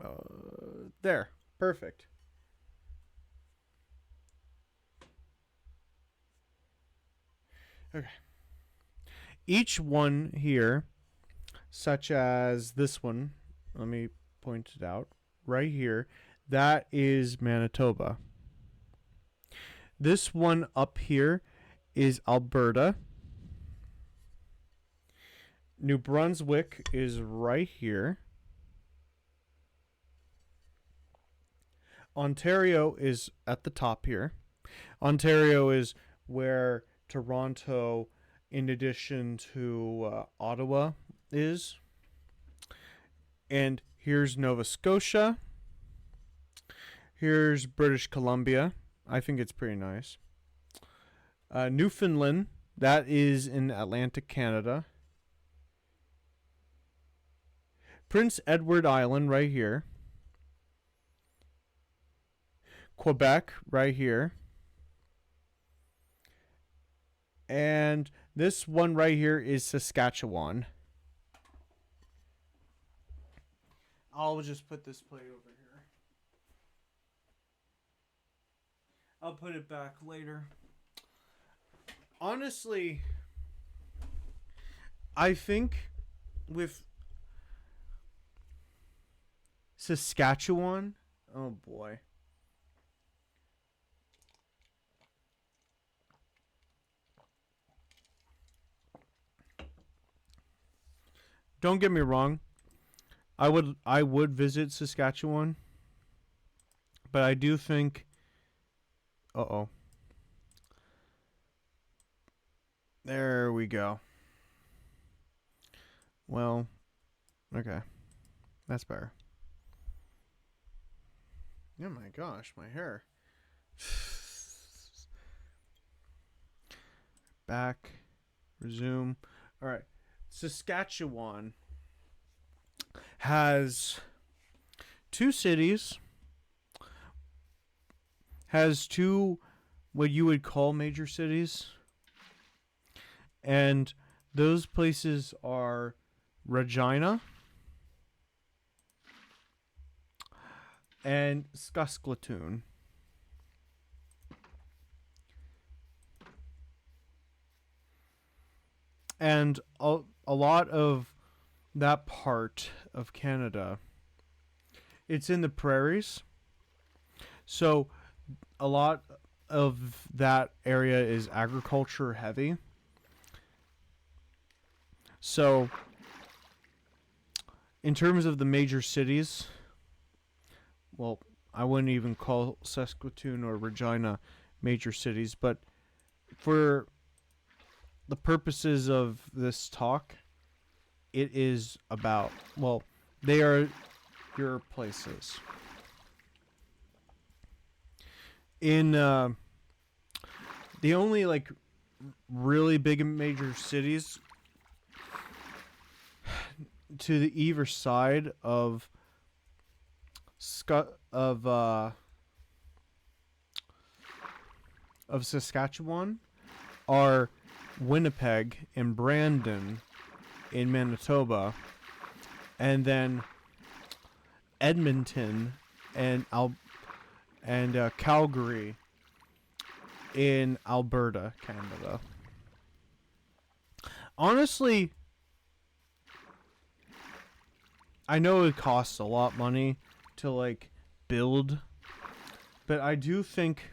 we go. There. Perfect. Okay. Each one here, such as this one, let me point it out right here, that is Manitoba. This one up here is Alberta. New Brunswick is right here. Ontario is at the top here. Ontario is where Toronto, in addition to Ottawa, is. And here's Nova Scotia. Here's British Columbia. I think it's pretty nice. Newfoundland, that is in Atlantic Canada. Prince Edward Island right here. Quebec right here. And this one right here is Saskatchewan. I'll just put this plate over here. I'll put it back later. Honestly, I think with Saskatchewan, oh boy. Don't get me wrong. I would visit Saskatchewan, but I do think There we go. Well, okay. That's better. Oh my gosh, my hair. Back. Resume. All right. Saskatchewan has two cities, has two what you would call major cities, and those places are Regina and Saskatoon. And a lot of that part of Canada, it's in the prairies. So a lot of that area is agriculture heavy. So in terms of the major cities, well, I wouldn't even call Saskatoon or Regina major cities, but for the purposes of this talk, it is about, well, they are your places. In the only like really big major cities to the either side of of Saskatchewan are Winnipeg and Brandon in Manitoba, and then Edmonton and Calgary in Alberta, Canada. Honestly, I know it costs a lot of money to like build, but I do think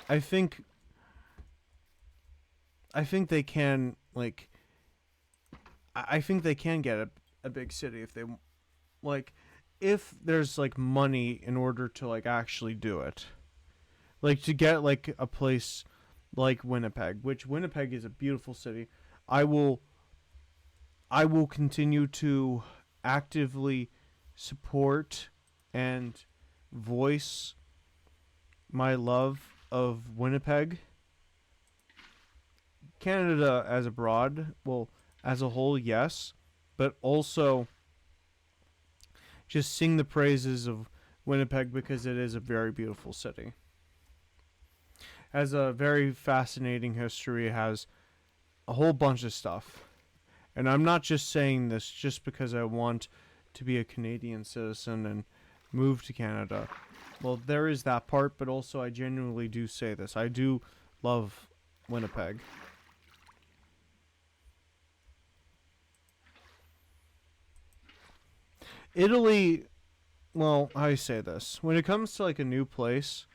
I think they can like I think they can get a big city if they like if there's like money in order to like actually do it. Like to get like a place like Winnipeg, which Winnipeg is a beautiful city. I will continue to actively support and voice my love of Winnipeg. Canada as abroad, well, as a whole, yes, but also just sing the praises of Winnipeg because it is a very beautiful city. Has a very fascinating history, has a whole bunch of stuff. And I'm not just saying this just because I want to be a Canadian citizen and move to Canada. Well, there is that part, but also I genuinely do say this. I do love Winnipeg. Italy, well, how do you say this? When it comes to like a new place,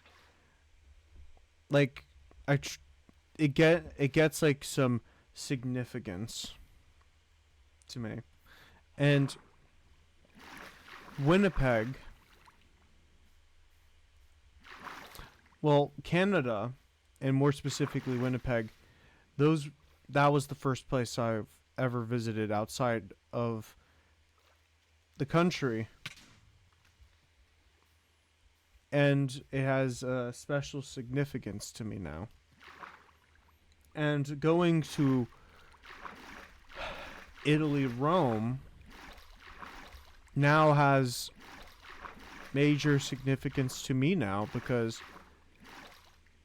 like it gets like some significance to me. And Winnipeg, well, Canada, and more specifically Winnipeg, that was the first place I've ever visited outside of the country. And it has a special significance to me now. And going to Italy, Rome, now has major significance to me now because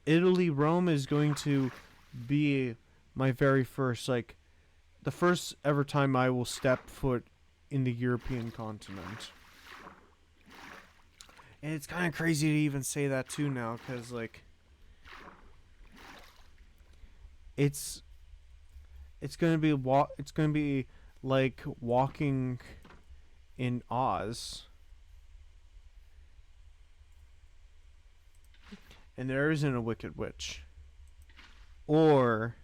Italy, Rome is going to be my very first, like, the first ever time I will step foot in the European continent. And it's kind of crazy to even say that too now, because like it's gonna be like walking in Oz, and there isn't a Wicked Witch, or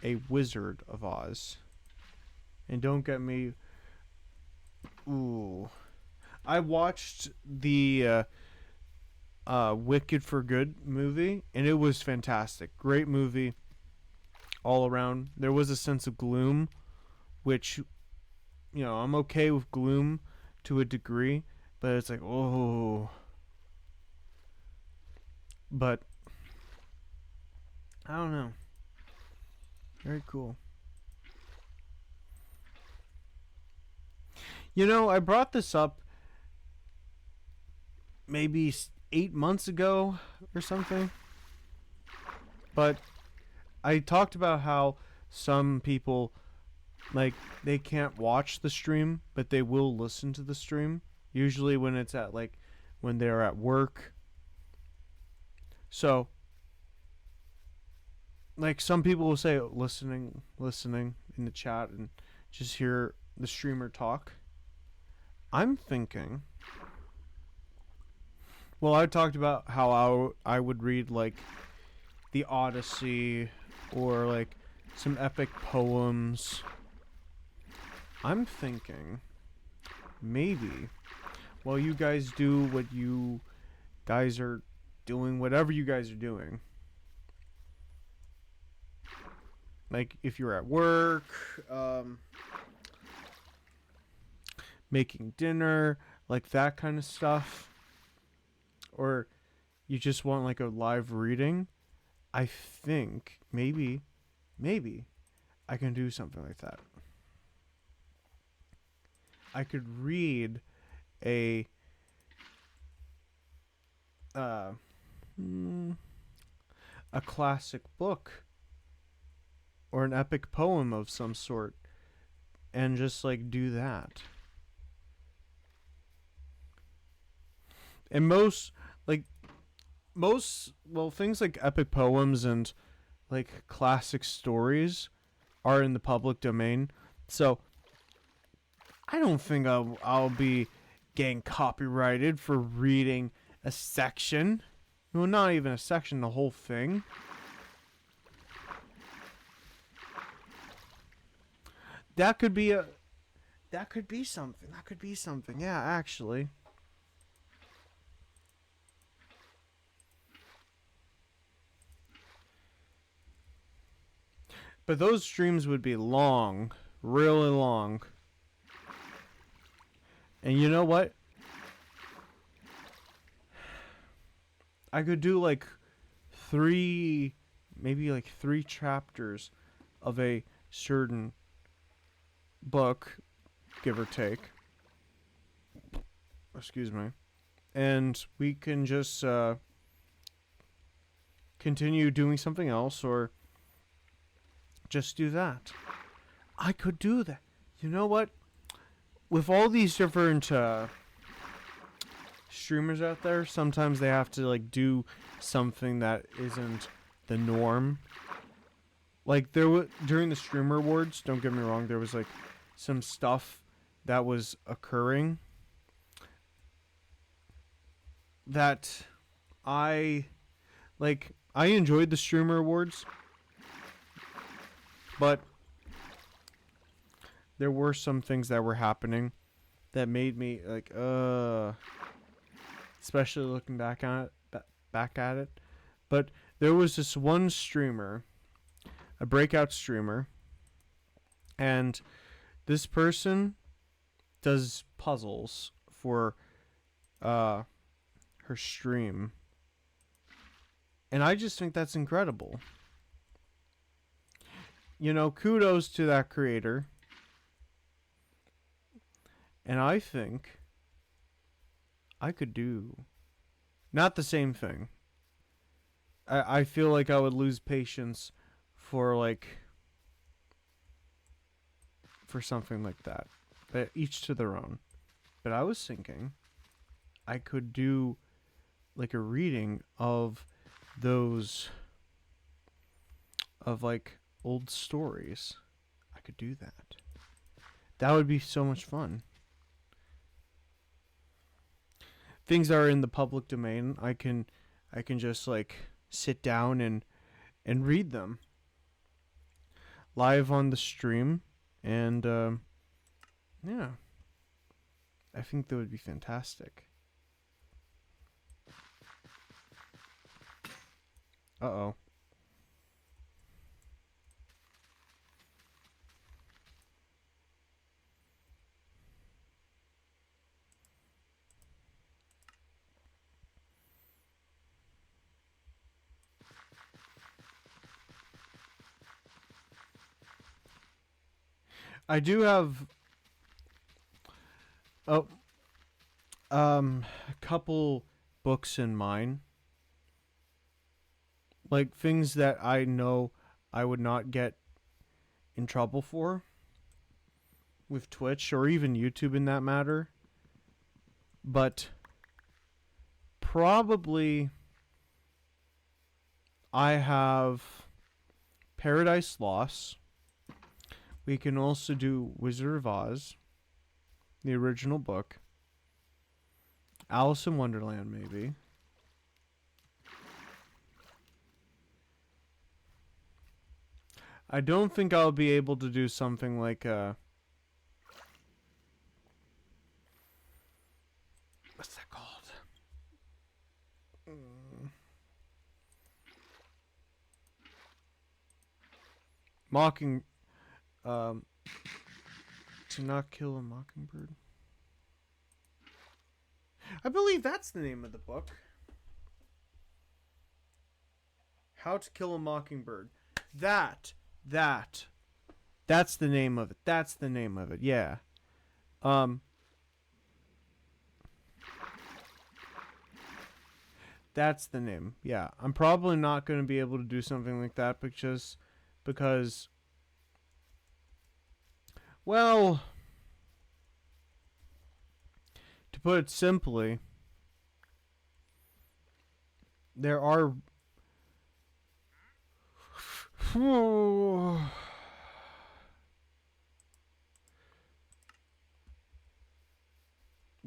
a Wizard of Oz. And don't get me. Ooh, I watched the Wicked for Good movie, and it was fantastic. Great movie all around. There was a sense of gloom, which, I'm okay with gloom to a degree, but it's like, oh. But I don't know. Very cool. I brought this up maybe 8 months ago or something, but I talked about how some people, like, they can't watch the stream, but they will listen to the stream. Usually when it's when they're at work. So, like, some people will say listening in the chat and just hear the streamer talk. I'm thinking, well, I talked about how I would read, like, the Odyssey or, like, some epic poems. I'm thinking maybe while you guys do what you guys are doing, whatever you guys are doing, like if you're at work, making dinner, like that kind of stuff, or you just want like a live reading, I think maybe I can do something like that. I could read a classic book or an epic poem of some sort and just like do that. And most things like epic poems and like classic stories are in the public domain. So I don't think I'll be getting copyrighted for reading a section. Well, not even a section, the whole thing. That could be something. That could be something. Yeah, actually. But those streams would be long, really long. And you know what? I could do like maybe like 3 chapters of a certain book, give or take. Excuse me. And we can just continue doing something else or just do that. I could do that. You know what? With all these different streamers out there, sometimes they have to like do something that isn't the norm. Like during the streamer awards, don't get me wrong, there was like some stuff that was occurring that I enjoyed the streamer awards, but there were some things that were happening that made me like, especially looking back at it. But there was this one streamer, a breakout streamer, and this person does puzzles for her stream. And I just think that's incredible. Kudos to that creator. And I think I could do not the same thing. I feel like I would lose patience for something like that. But each to their own. But I was thinking I could do like a reading of those of like old stories. I could do that. That would be so much fun. Things that are in the public domain, I can just like sit down and read them live on the stream, and yeah, I think that would be fantastic. Uh-oh. I do have oh a couple books in mind, like things that I know I would not get in trouble for with Twitch or even YouTube in that matter. But probably I have Paradise Lost. We can also do Wizard of Oz, the original book. Alice in Wonderland, maybe. I don't think I'll be able to do something like what's that called? Mocking um to Not Kill a Mockingbird. I believe that's the name of the book. How to Kill a Mockingbird. That's the name of it. That's the name of it. Yeah. Um That's the name. Yeah. I'm probably not going to be able to do something like that because well, to put it simply, there are the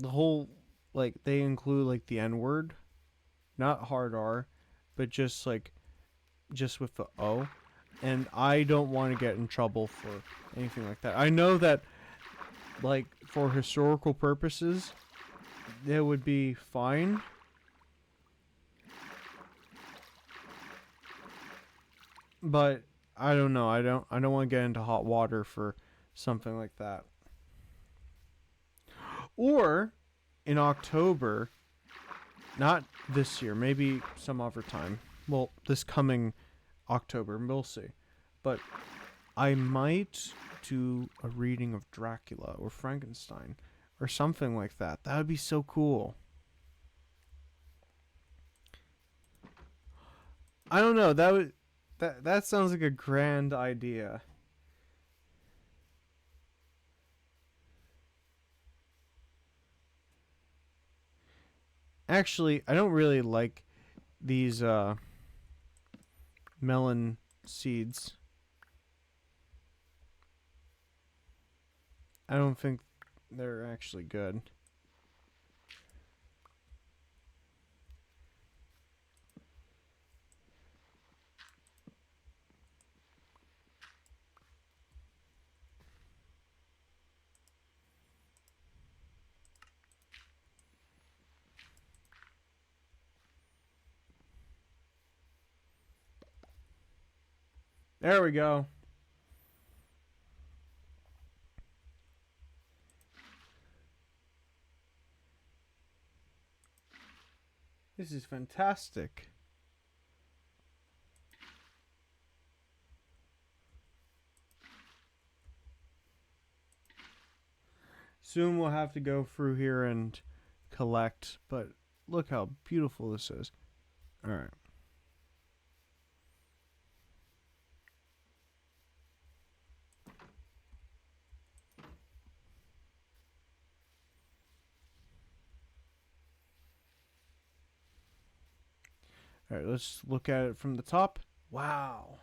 whole, like, they include like the N word, not hard R, but just with the O, and I don't want to get in trouble for anything like that. I know that, like, for historical purposes, it would be fine. But I don't know. I don't want to get into hot water for something like that. Or in October, not this year, maybe some other time. Well, this coming October, we'll see. But I might do a reading of Dracula or Frankenstein or something like that. That would be so cool. I don't know. That sounds like a grand idea. Actually, I don't really like these melon seeds. I don't think they're actually good. There we go. This is fantastic. Soon we'll have to go through here and collect, but look how beautiful this is. All right. All right, let's look at it from the top. Wow.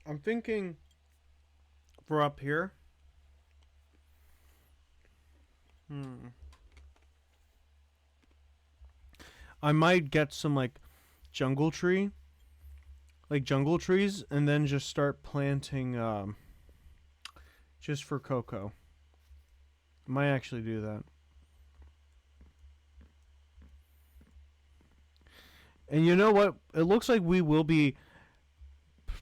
I'm thinking for up here. I might get some like jungle tree like jungle trees, and then just start planting just for cocoa. Might actually do that. And you know what? It looks like we will be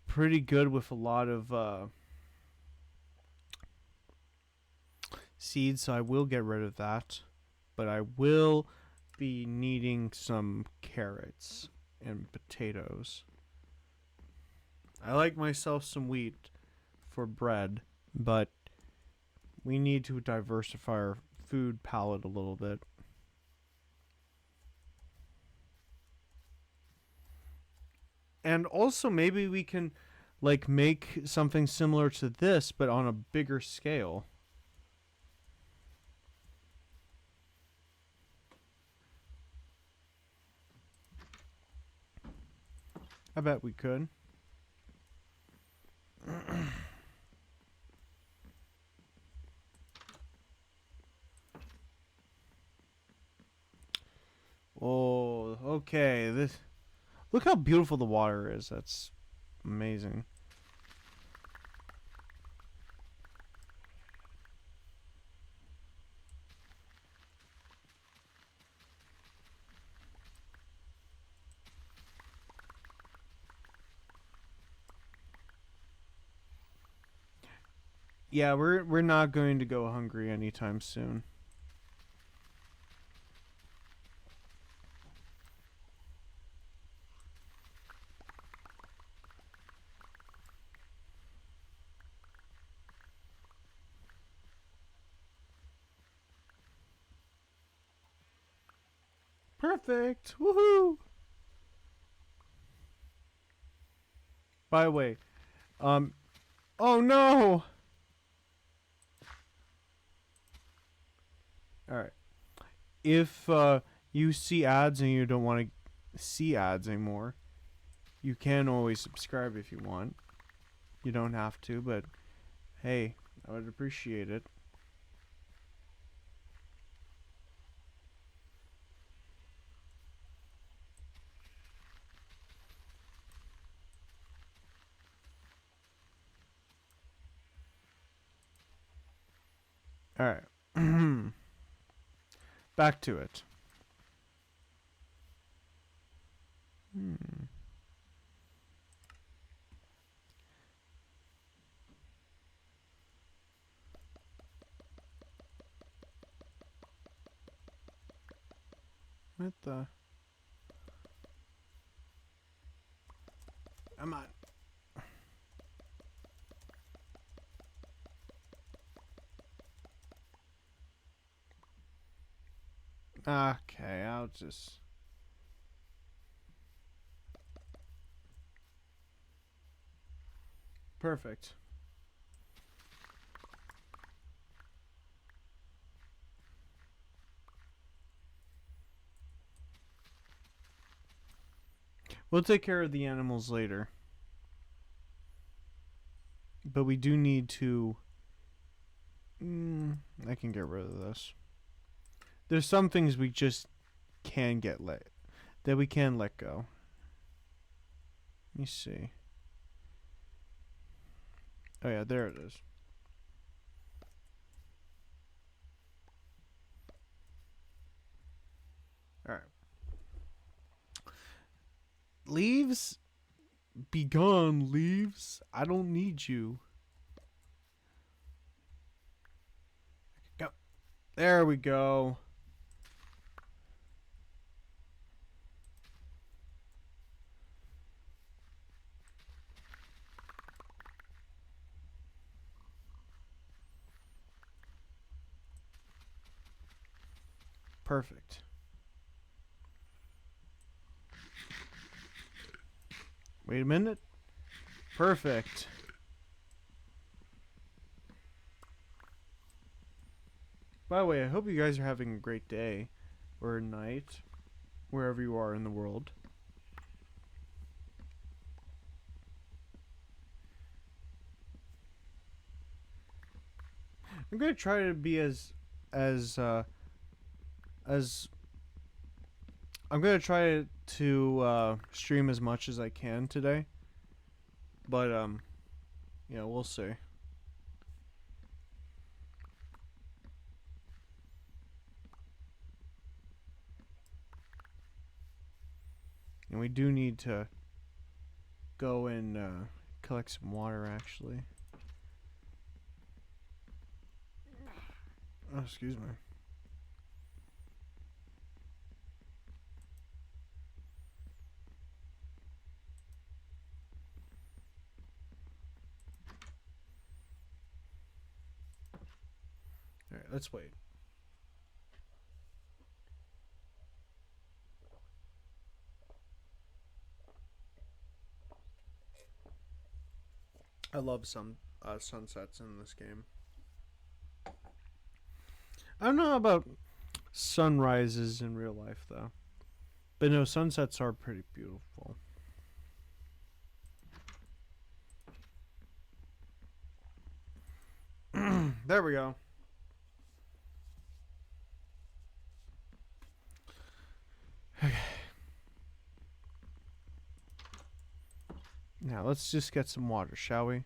pretty good with a lot of seeds, so I will get rid of that. But I will be needing some carrots and potatoes. I like myself some wheat for bread, but we need to diversify our food palette a little bit. And also maybe we can like make something similar to this but on a bigger scale. I bet we could. Oh, okay. This look how beautiful the water is. That's amazing. Yeah, we're not going to go hungry anytime soon. Perfect. Woohoo. By the way, um oh no. All right. If you see ads and you don't want to see ads anymore, you can always subscribe if you want. You don't have to, but hey, I would appreciate it. All right. Back to it. Hmm. What the? Come on. Okay, I'll just. Perfect. We'll take care of the animals later. But we do need to. I can get rid of this. There's some things we just can get that we can let go. Let me see. Oh yeah, there it is. All right. Leaves, be gone, leaves. I don't need you. Go. There we go. Perfect. Wait a minute. Perfect. By the way, I hope you guys are having a great day or night, wherever you are in the world. I'm gonna try to be as as I'm gonna try to stream as much as I can today. But yeah, we'll see. And we do need to go and collect some water, actually. Oh, excuse me. All right, let's wait. I love some sunsets in this game. I don't know about sunrises in real life, though. But no, sunsets are pretty beautiful. There we go. Okay. Now, let's just get some water, shall we?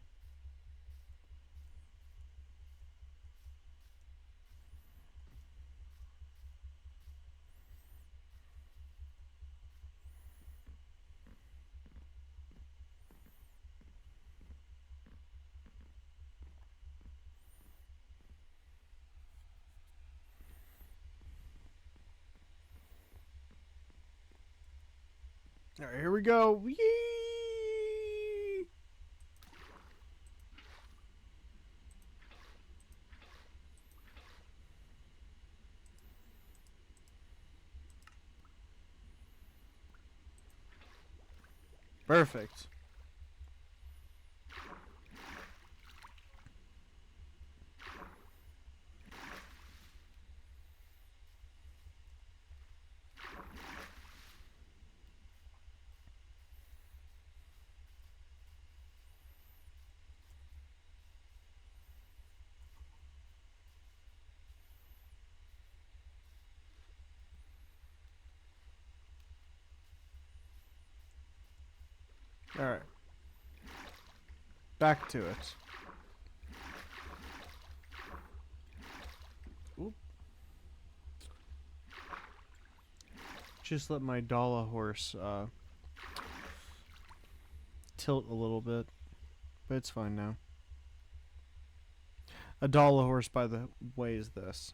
All right, here we go. Yee! Perfect. All right. Back to it. Oop. Just let my dollar horse tilt a little bit, but it's fine now. A dollar horse, by the way, is this.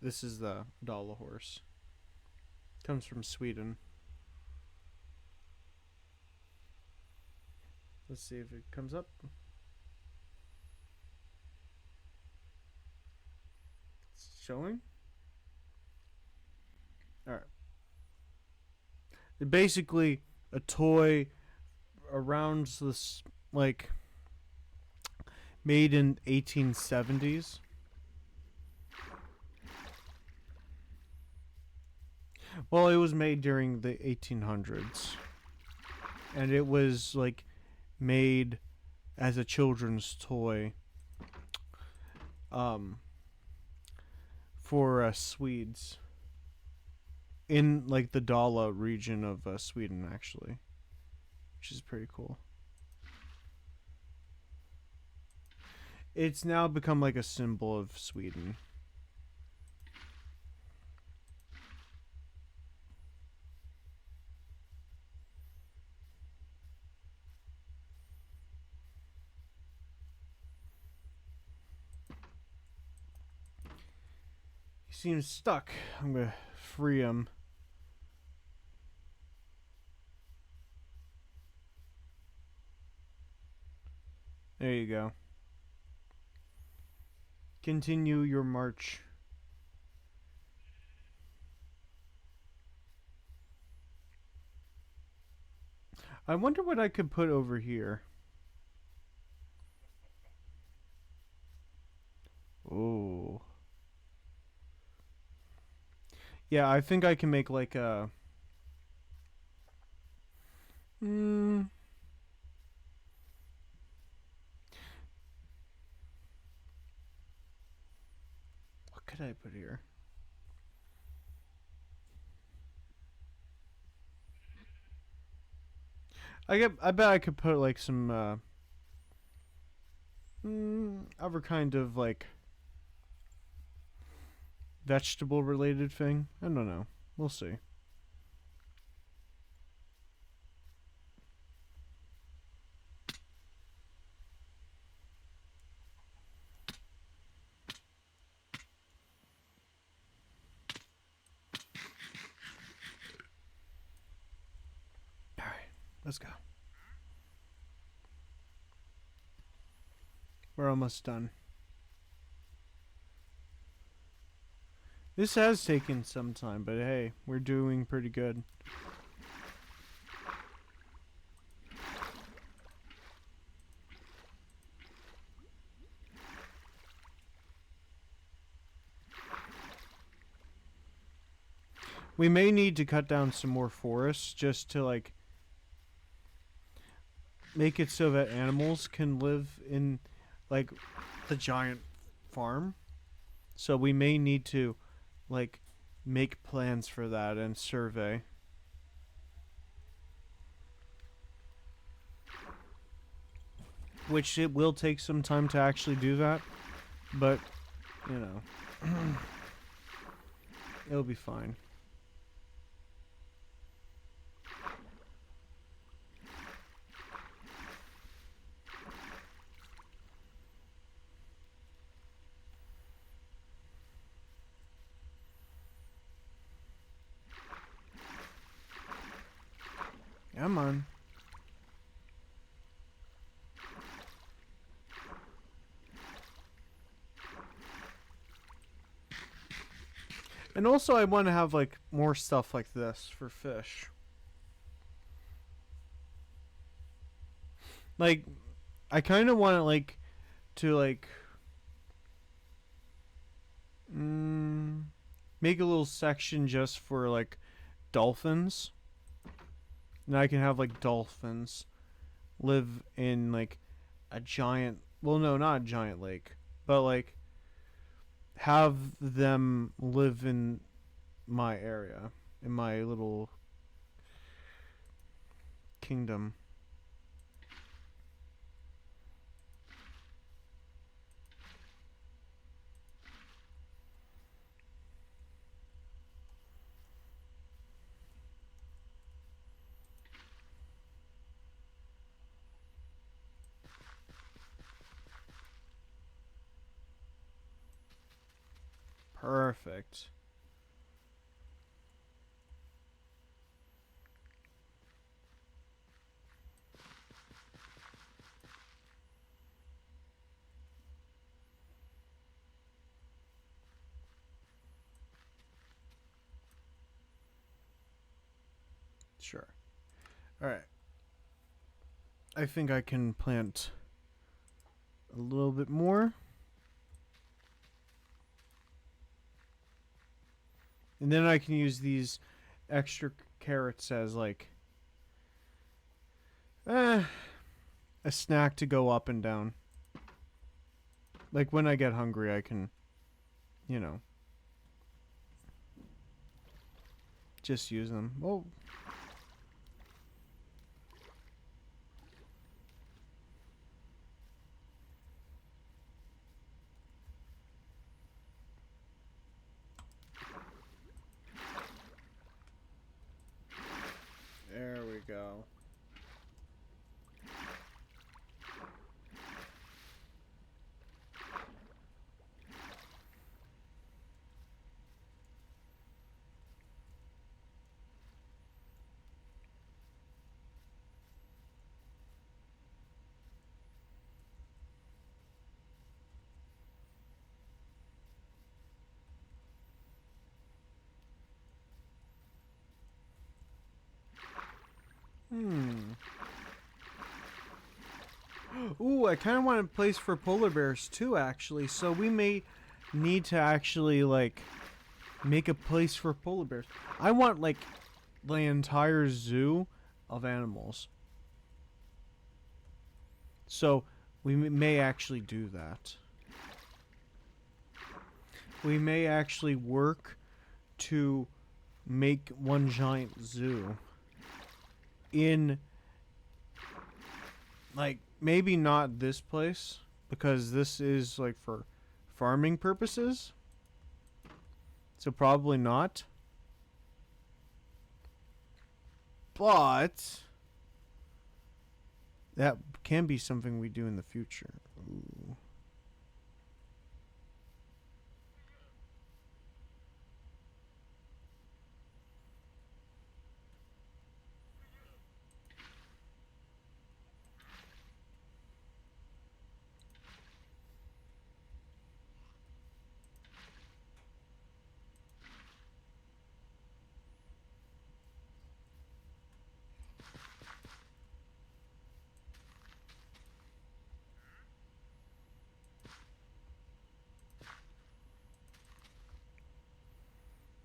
This is the dollar horse. Comes from Sweden. Let's see if it comes up. It's showing. All right. Basically, a toy around this, like, made in 1870s. Well, it was made during the 1800s, and it was like made as a children's toy for Swedes in like the Dala region of Sweden, actually, which is pretty cool. It's now become like a symbol of Sweden. He seems stuck. I'm gonna free him. There you go. Continue your march. I wonder what I could put over here. Oh. Yeah, I think I can make like a... What could I put here? I bet I could put like some other kind of like vegetable related thing. I don't know. We'll see. All right, let's go. We're almost done. This has taken some time, but hey, we're doing pretty good. We may need to cut down some more forests just to like make it so that animals can live in like the giant farm. So we may need to like make plans for that and survey. Which it will take some time to actually do that, but you know, it'll be fine. Come on. And also I want to have like more stuff like this for fish. Like I kind of want it like to like make a little section just for like dolphins. And I can have like dolphins live in like a giant, well no, not a giant lake, but like have them live in my area, in my little kingdom. Perfect. Sure. Alright. I think I can plant a little bit more. And then I can use these extra carrots as like a snack to go up and down. Like when I get hungry, I can, you know, just use them. Oh. There we go. Ooh, I kind of want a place for polar bears too, actually. So we may need to actually like make a place for polar bears. I want like the entire zoo of animals. So we may actually do that. We may actually work to make one giant zoo in like maybe not this place, because this is like for farming purposes. So probably not. But that can be something we do in the future. Ooh.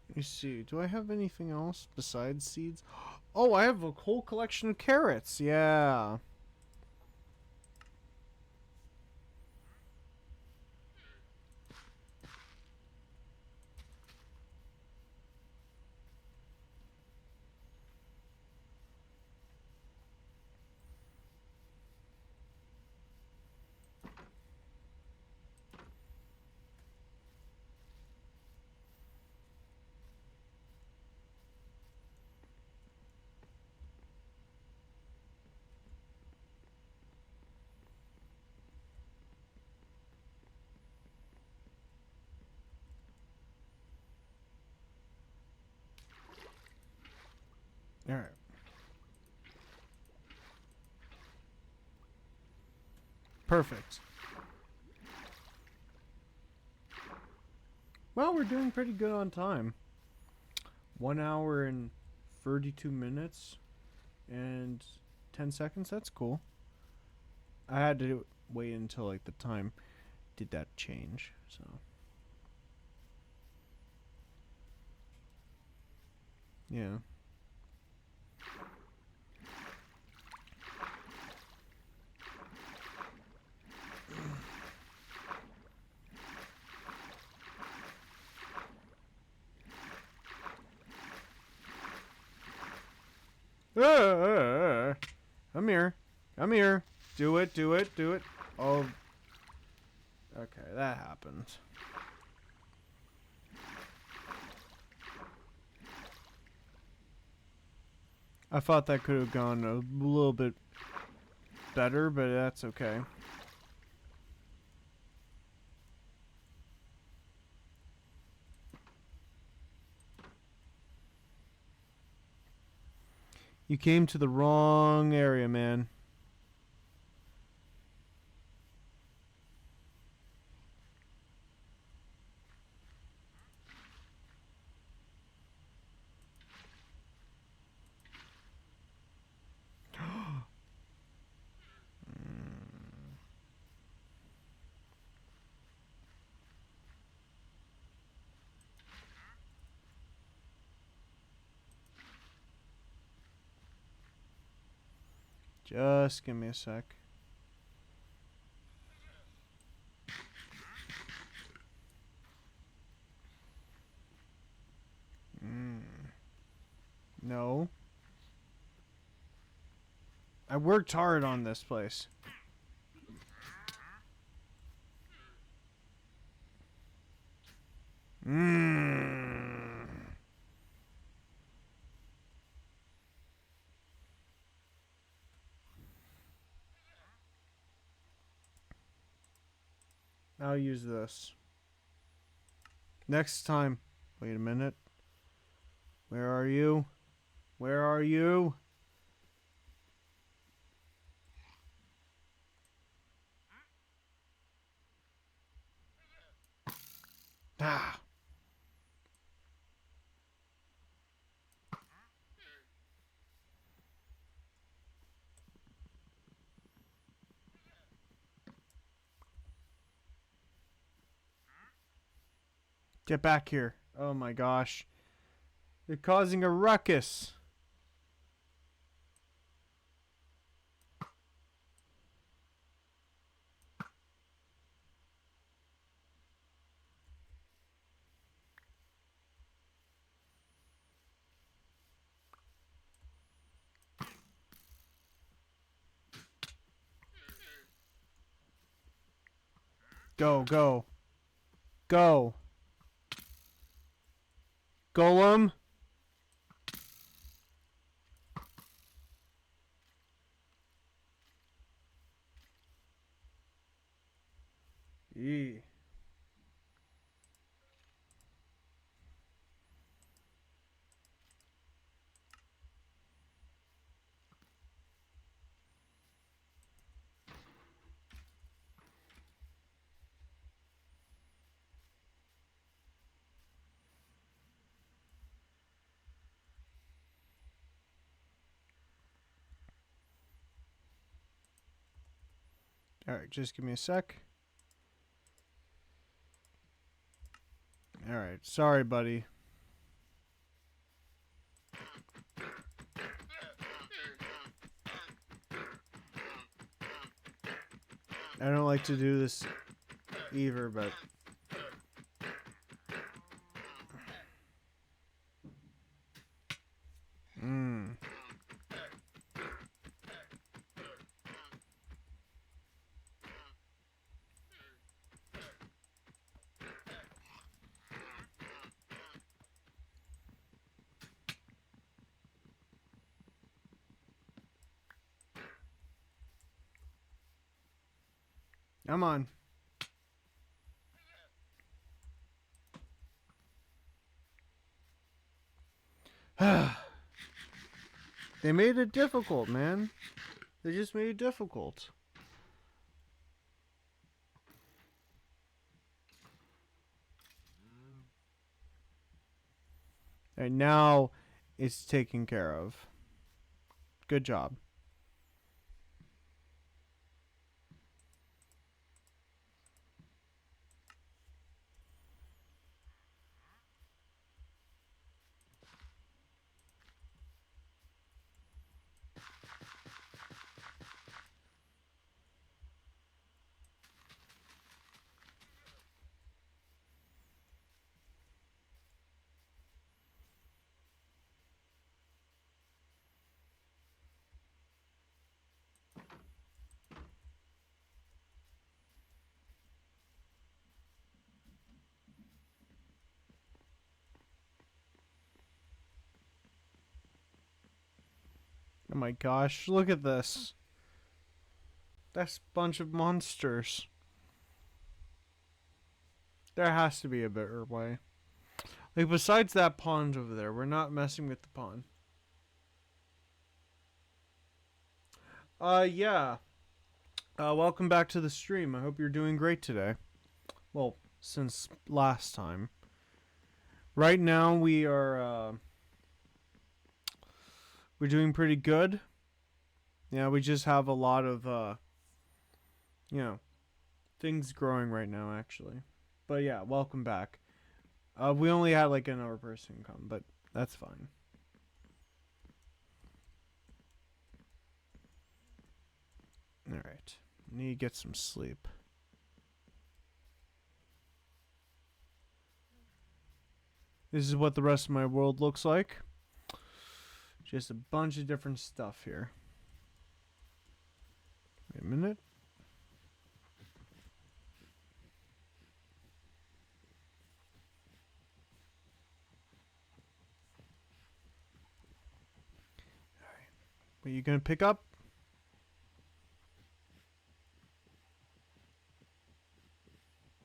Let me see. Do I have anything else besides seeds? Oh, I have a whole collection of carrots. Yeah. All right. Perfect. Well, we're doing pretty good on time. 1 hour and 32 minutes and 10 seconds. That's cool. I had to wait until like the time did that change. So yeah. Come here. Come here. Do it, do it, do it. Oh. Okay, that happened. I thought that could have gone a little bit better, but that's okay. You came to the wrong area, man. Just give me a sec. No. I worked hard on this place. I'll use this. Next time. Wait a minute. Where are you? Where are you? Ah. Get back here. Oh my gosh. You're causing a ruckus. Go, go. Go. Golem. Yee. Alright, just give me a sec. Alright, sorry, buddy. I don't like to do this either, but... Come on. They made it difficult, man. They just made it difficult. And now it's taken care of. Good job. Oh my gosh, look at this. That's a bunch of monsters. There has to be a better way. Like, besides that pond over there, we're not messing with the pond. Yeah. Welcome back to the stream. I hope you're doing great today. Well, since last time. Right now, we're doing pretty good. Yeah, we just have a lot of, things growing right now, actually. But yeah, welcome back. We only had like another person come, but that's fine. Alright. Need to get some sleep. This is what the rest of my world looks like. Just a bunch of different stuff here. Wait a minute. Alright. What are you gonna pick up?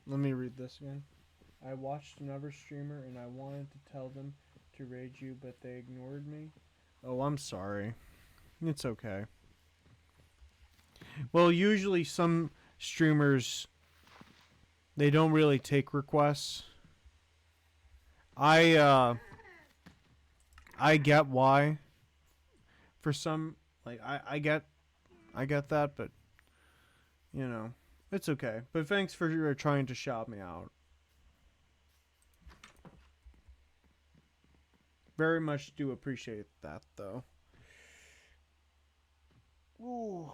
Let me read this again. I watched another streamer and I wanted to tell them to raid you, but they ignored me. Oh, I'm sorry. It's okay. Well, usually some streamers, they don't really take requests. I get why. For some, like, I get that, but, you know, it's okay. But thanks for trying to shout me out. Very much do appreciate that, though. Ooh.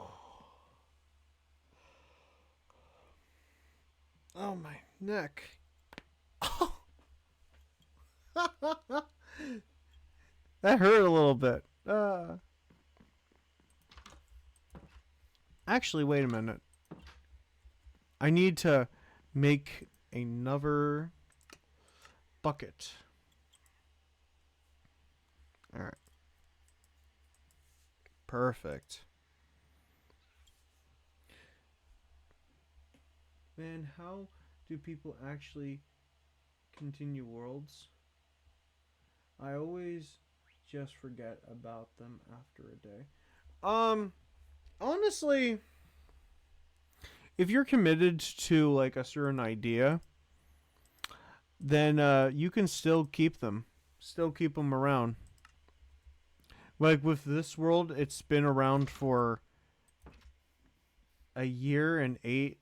Oh, my neck. That hurt a little bit. Actually, wait a minute. I need to make another bucket. All right. Perfect. Man, how do people actually continue worlds? I always just forget about them after a day. Um, honestly, if you're committed to like a certain idea, then you can still keep them. Still keep them around. Like with this world, it's been around for a year and a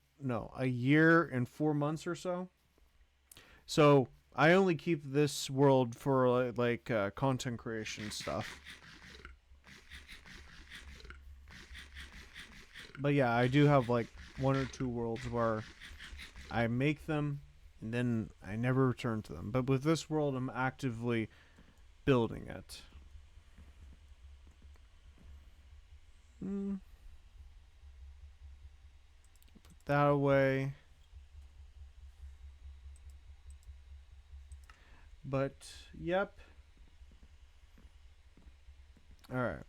year and 4 months or so. So I only keep this world for content creation stuff. But yeah, I do have like one or two worlds where I make them and then I never return to them. But with this world, I'm actively building it. Put that away. But yep. All right.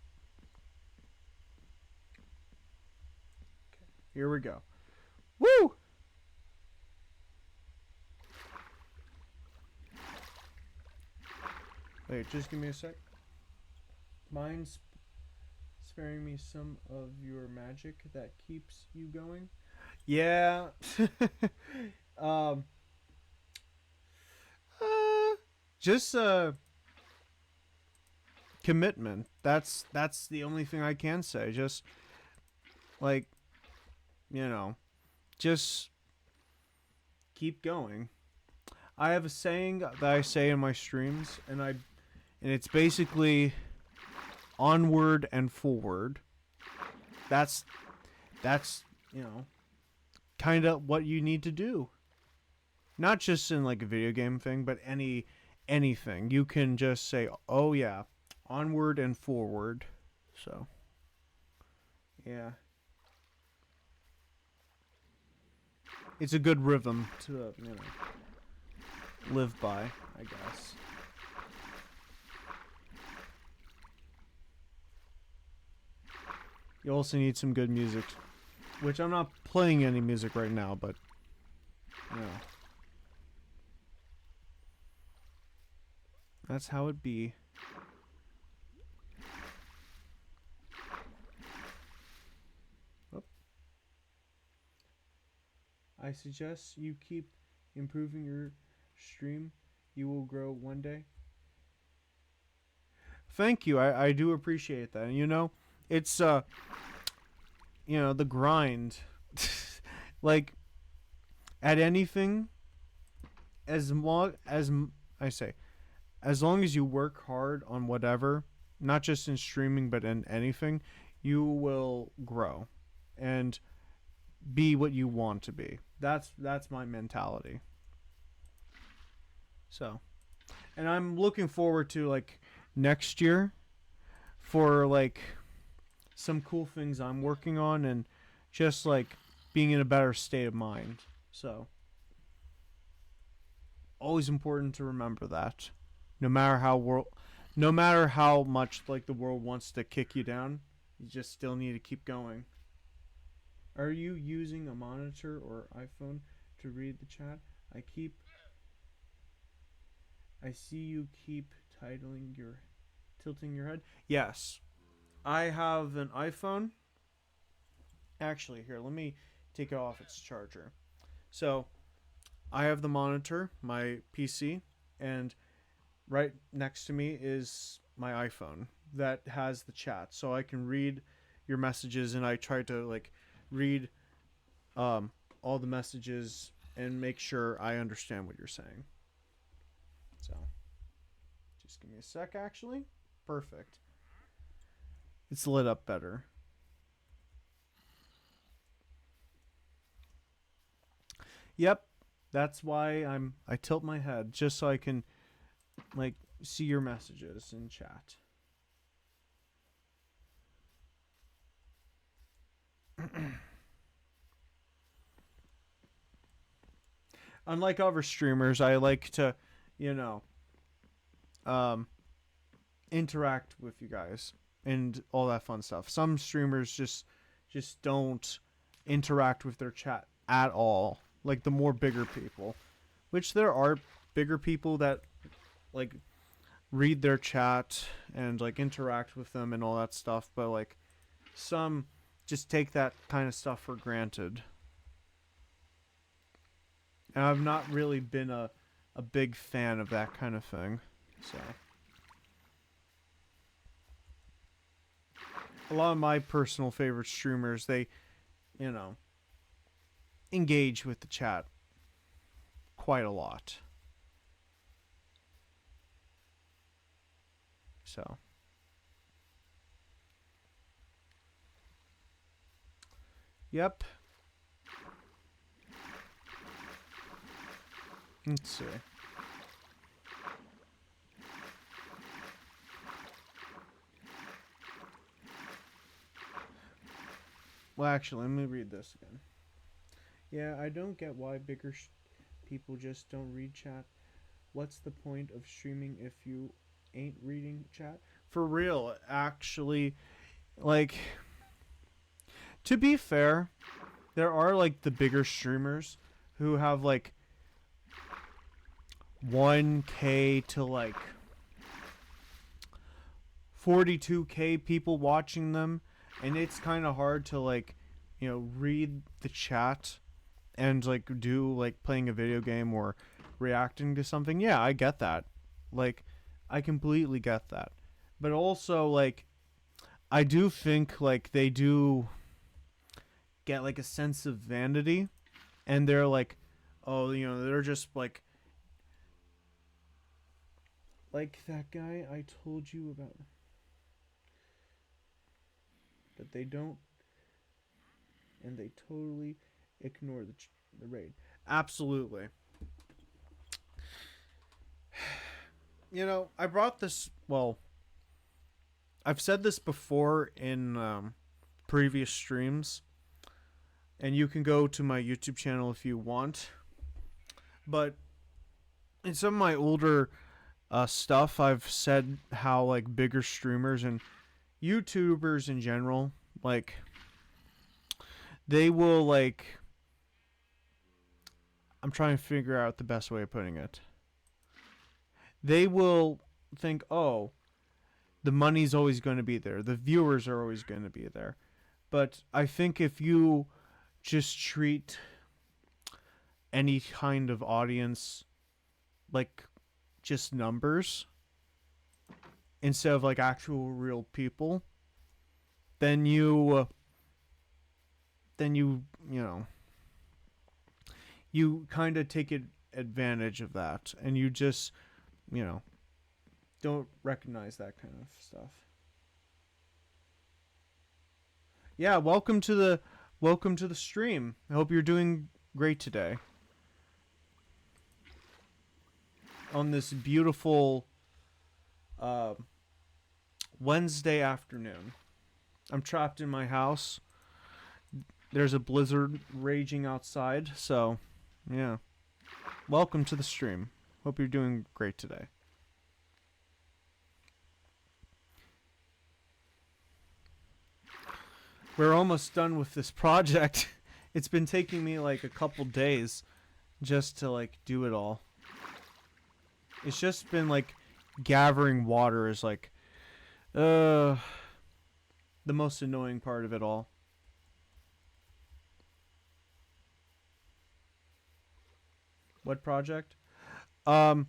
Here we go. Woo! Wait, just give me a sec. Mine's sparing me some of your magic that keeps you going. Yeah. um. Just commitment. That's the only thing I can say. Just like, you know, just keep going. I have a saying that I say in my streams, and it's basically onward and forward. That's you know, kind of what you need to do. Not just in like a video game thing, but anything. You can just say, "Oh yeah, onward and forward." So, yeah. It's a good rhythm to, live by, I guess. You also need some good music, which I'm not playing any music right now, but that's how it be. Oh. I suggest you keep improving your stream. You will grow one day. Thank you. I do appreciate that. It's the grind. Like at anything, as long as I say, as long as you work hard on whatever, not just in streaming but in anything, you will grow and be what you want to be. That's my mentality. So, and I'm looking forward to like next year for like some cool things I'm working on and just like being in a better state of mind. So, always important to remember that. No matter no matter how much like the world wants to kick you down, you just still need to keep going. Are you using a monitor or iPhone to read the chat? I see you keep tilting your head. Yes. I have an iPhone. Actually, here, let me take it off its charger. So, I have the monitor, my PC, and right next to me is my iPhone that has the chat, so I can read your messages, and I try to like read all the messages and make sure I understand what you're saying. So, just give me a sec. Actually, perfect. It's lit up better. Yep, that's why I tilt my head just so I can like see your messages in chat. Unlike other streamers, I like to, you know, um, interact with you guys and all that fun stuff. Some streamers just don't interact with their chat at all. Like the more bigger people, which there are bigger people that like read their chat and like interact with them and all that stuff, but like some just take that kind of stuff for granted. And I've not really been a big fan of that kind of thing. So a lot of my personal favorite streamers, they, you know, engage with the chat quite a lot. So yep. Let's see. Well, actually, let me read this again. Yeah, I don't get why bigger people just don't read chat. What's the point of streaming if you ain't reading chat? For real, actually, like, to be fair, there are like the bigger streamers who have like 1K to like 42K people watching them, and it's kind of hard to like, you know, read the chat and like do like playing a video game or reacting to something. Yeah, I get that. Like, I completely get that. But also, like, I do think like they do get like a sense of vanity, and they're like, oh, you know, they're just like that guy I told you about. But they don't, and they totally ignore the raid. Absolutely. You know, I brought this. Well, I've said this before in previous streams, and you can go to my YouTube channel if you want. But in some of my older stuff, I've said how like bigger streamers and YouTubers in general, like, they will like. I'm trying to figure out the best way of putting it. They will think, oh, the money's always going to be there. The viewers are always going to be there. But I think if you just treat any kind of audience like just numbers instead of like actual real people, then you you know, you kind of take advantage of that, and you just, you know, don't recognize that kind of stuff. Yeah, welcome to the stream. I hope you're doing great today. On this beautiful Wednesday afternoon. I'm trapped in my house. There's a blizzard raging outside, so yeah. Welcome to the stream. Hope you're doing great today. We're almost done with this project. It's been taking me like a couple days just to like do it all. It's just been like gathering water is like the most annoying part of it all. What project? I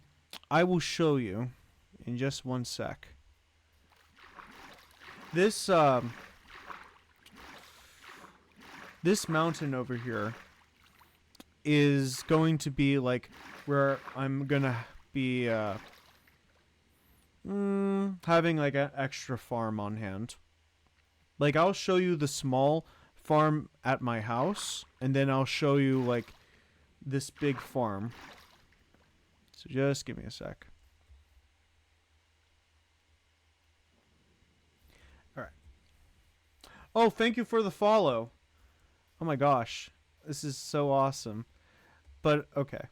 will show you in just one sec. This this mountain over here is going to be like where I'm gonna be having like an extra farm on hand. Like, I'll show you the small farm at my house, and then I'll show you like this big farm. So just give me a sec. Alright. Oh, thank you for the follow. Oh my gosh. This is so awesome. But, okay.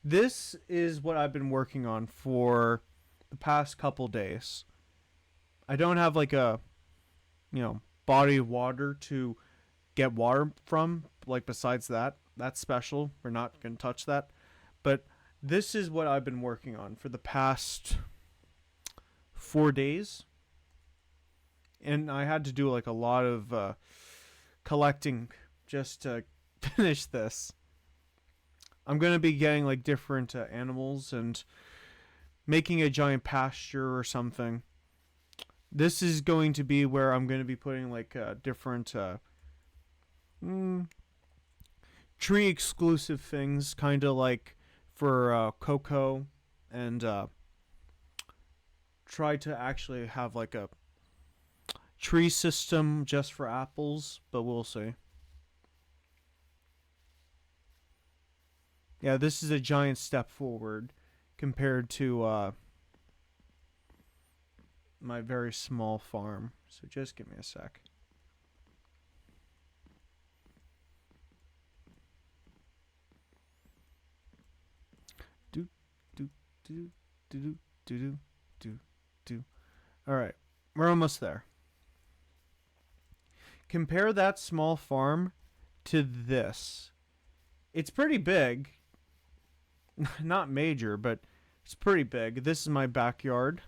This is what I've been working on for the past couple days. I don't have like a, body of water to get water from. Like besides that, that's special. We're not going to touch that. But this is what I've been working on for the past 4 days. And I had to do like a lot of collecting just to finish this. I'm going to be getting like different animals and making a giant pasture or something. This is going to be where I'm going to be putting like different tree exclusive things, kind of like for cocoa, and try to actually have like a tree system just for apples, but we'll see. Yeah, this is a giant step forward compared to my very small farm. So just give me a sec. Do do do do do do do. All right, we're almost there. Compare that small farm to this. It's pretty big. Not major, but it's pretty big. This is my backyard.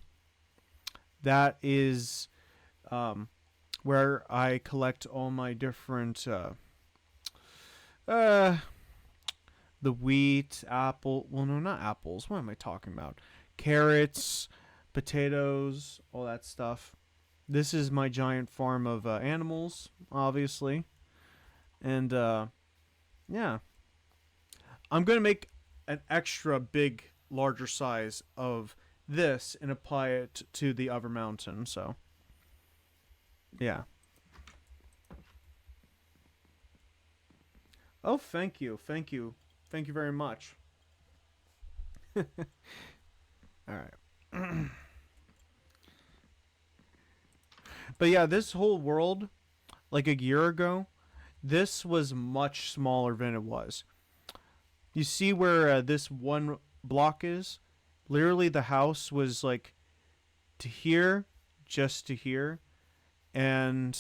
That is where I collect all my different the wheat, apple. Well, no, not apples. What am I talking about? Carrots, potatoes, all that stuff. This is my giant farm of animals, obviously, and yeah, I'm gonna make an extra big, larger size of this and apply it to the other mountain. So, yeah. Oh, thank you, thank you, thank you very much. All right. But yeah, this whole world, like a year ago, this was much smaller than it was. You see where this one block is? Literally, the house was like to here, just to here, and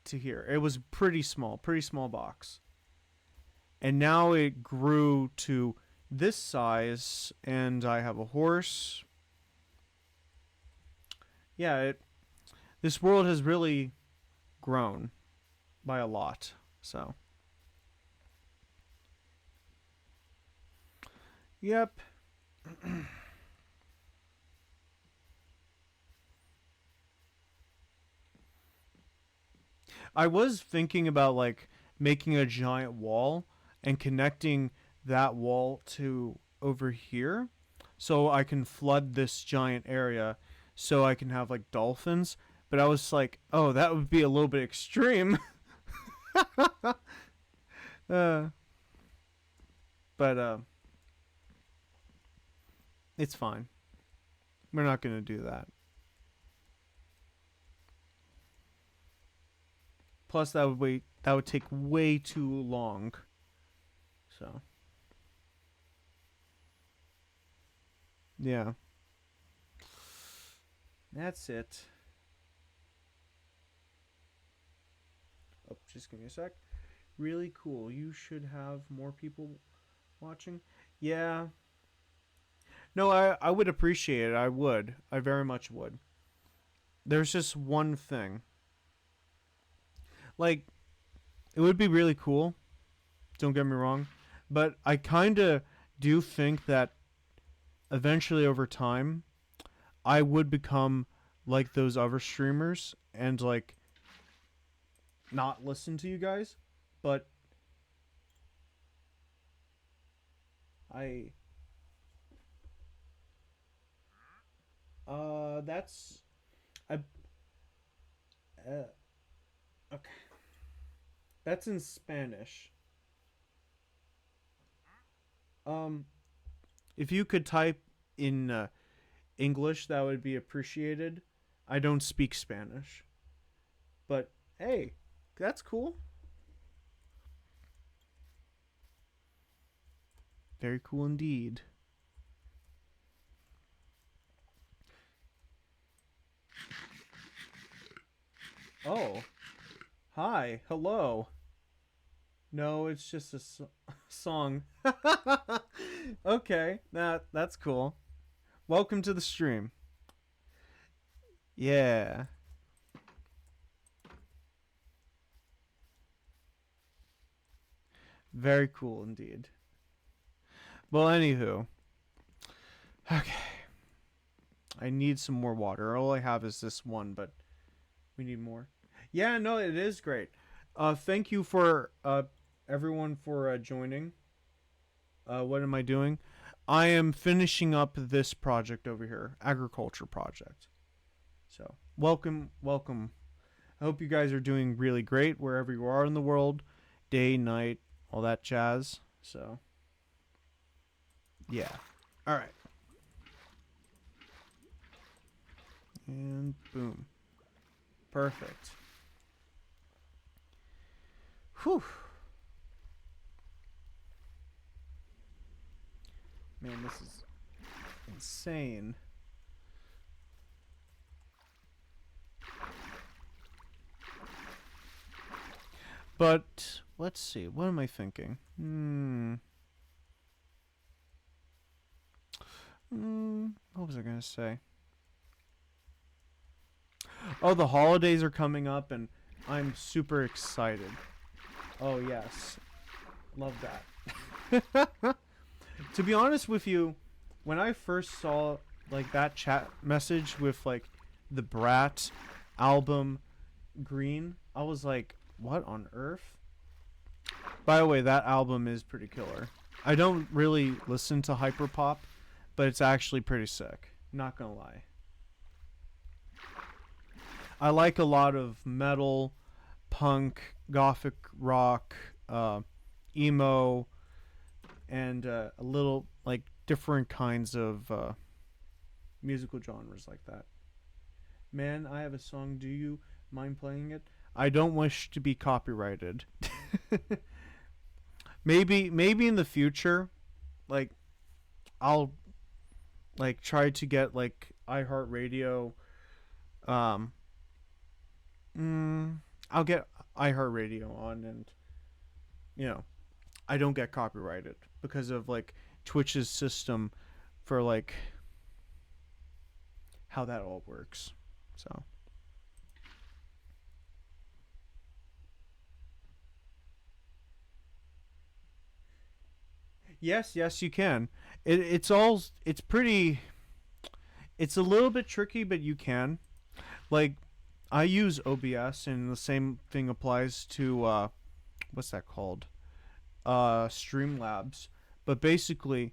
to here. It was pretty small box. And now it grew to this size, and I have a horse. Yeah, this world has really grown by a lot. So, yep. I was thinking about like making a giant wall and connecting that wall to over here so I can flood this giant area so I can have like dolphins. But I was like, oh, that would be a little bit extreme. uh, but it's fine. We're not going to do that. Plus, that would take way too long. So, yeah, that's it. Oh, just give me a sec. Really cool. You should have more people watching. Yeah. No, I would appreciate it. I would. I very much would. There's just one thing. Like, it would be really cool. Don't get me wrong. But I kind of do think that eventually over time, I would become like those other streamers and like not listen to you guys. But I that's I okay. That's in Spanish. Um if you could type in English, that would be appreciated. I don't speak Spanish. But hey, that's cool. Very cool indeed. Oh, hi, hello. No, it's just a song. Okay, that's cool. Welcome to the stream. Yeah, very cool indeed. Well, anywho, okay. I need some more water. All I have is this one, but we need more. Yeah, no, it is great. Thank you for everyone for joining. What am I doing? I am finishing up this project over here, agriculture project. So welcome, welcome. I hope you guys are doing really great wherever you are in the world, day, night, all that jazz. So yeah. All right. And boom. Perfect. Whew. Man, this is insane. But let's see. What am I thinking? What was I gonna say? Oh, the holidays are coming up, and I'm super excited. Oh yes, love that. To be honest with you, when I first saw like that chat message with like the Brat album Green, I was like, what on earth? By the way, that album is pretty killer. I don't really listen to hyperpop, but it's actually pretty sick. Not gonna lie. I like a lot of metal, punk, gothic rock, emo, and a little like different kinds of musical genres like that. Man, I have a song. Do you mind playing it? I don't wish to be copyrighted. Maybe in the future, like I'll like try to get like iHeartRadio. Um, I'll get iHeartRadio on, and you know I don't get copyrighted because of like Twitch's system for like how that all works. So yes, you can. It's pretty. It's a little bit tricky, but you can. Like I use OBS, and the same thing applies to what's that called? Streamlabs. But basically,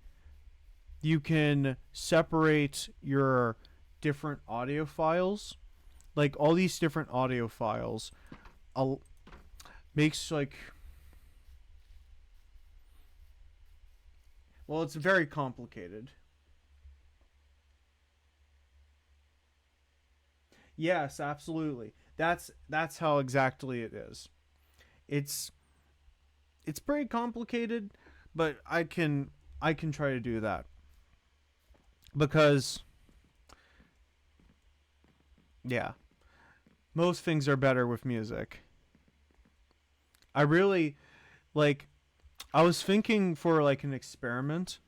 you can separate your different audio files, like all these different audio files. Makes like well, it's very complicated. Yes, absolutely. That's how exactly it is. It's it's pretty complicated, but I can try to do that because yeah, most things are better with music. I really like I was thinking for like an experiment.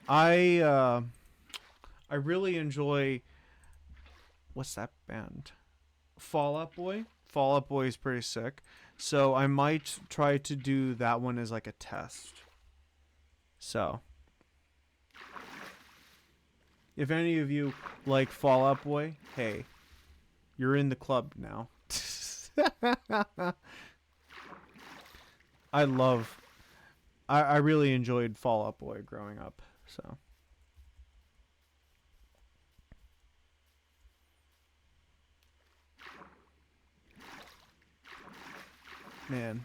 I uh I really enjoy what's that band? Fall Out Boy. Fall Out Boy is pretty sick. So I might try to do that one as like a test. So if any of you like Fall Out Boy, hey, you're in the club now. I love. I really enjoyed Fall Out Boy growing up. So man,